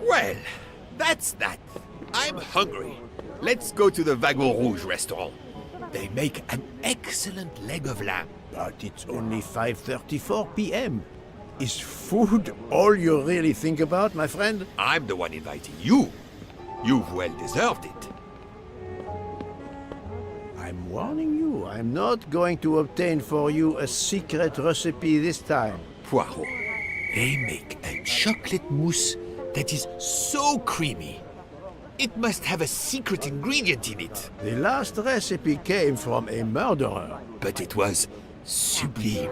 Well, that's that. I'm hungry. Let's go to the Wagon Rouge restaurant. They make an excellent leg of lamb. But it's only 5:34 p.m. Is food all you really think about, my friend? I'm the one inviting you. You've well deserved it. I'm warning you, I'm not going to obtain for you a secret recipe this time. Poirot, they make a chocolate mousse that is so creamy. It must have a secret ingredient in it. The last recipe came from a murderer. But it was sublime.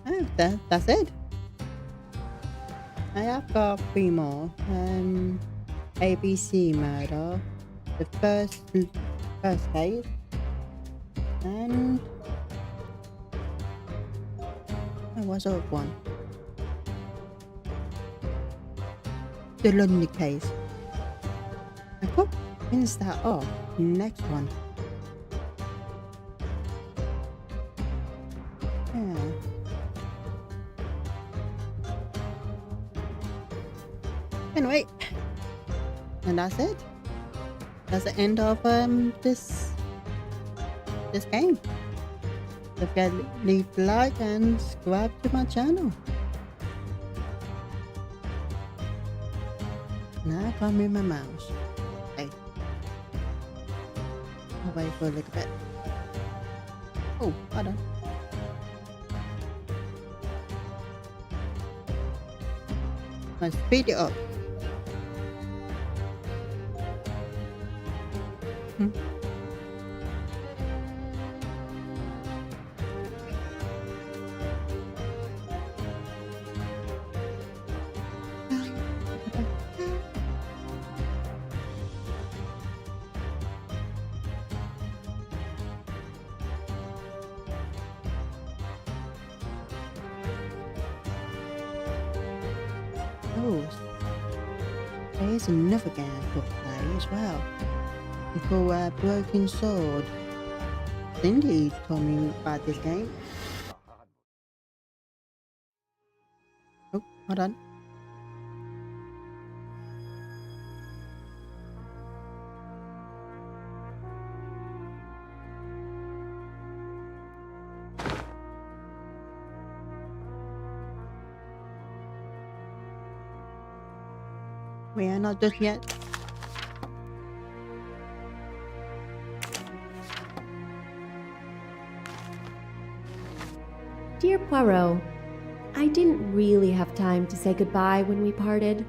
Oh, that's it. I have got 3 more. ABC murder, the first case, and what's the other one? The Lundy case. I could finish that off. Next one. Yeah. Anyway, and that's it. That's the end of this this game. Don't forget to leave a like and subscribe to my channel. Now I can't move my mouse. Okay. I'll wait for a little bit. Oh, hold on. Let's speed it up. Oh, there's another game I could play as well. It's called Broken Sword. Cindy told me about this game. Oh, hold on. We are not just yet. Dear Poirot, I didn't really have time to say goodbye when we parted.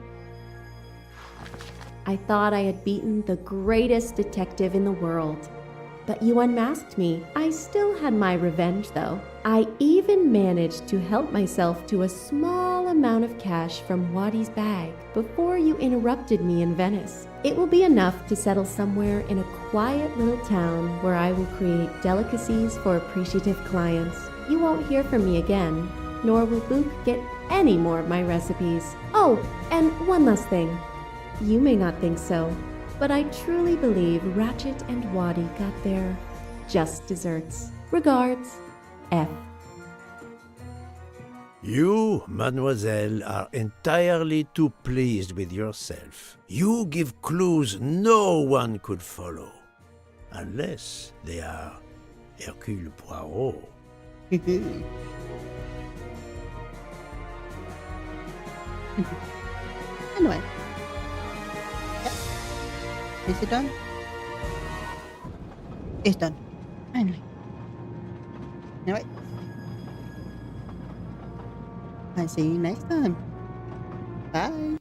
I thought I had beaten the greatest detective in the world, but you unmasked me. I still had my revenge, though. I even managed to help myself to a small amount of cash from Wadi's bag before you interrupted me in Venice. It will be enough to settle somewhere in a quiet little town where I will create delicacies for appreciative clients. You won't hear from me again, nor will Book get any more of my recipes. Oh, and one last thing. You may not think so, but I truly believe Ratchet and Wadi got their just desserts. Regards, F. You, mademoiselle, are entirely too pleased with yourself. You give clues no one could follow, unless they are Hercule Poirot. Anyway. Yep. Is it done? It's done. Finally. Anyway. I'll see you next time. Bye.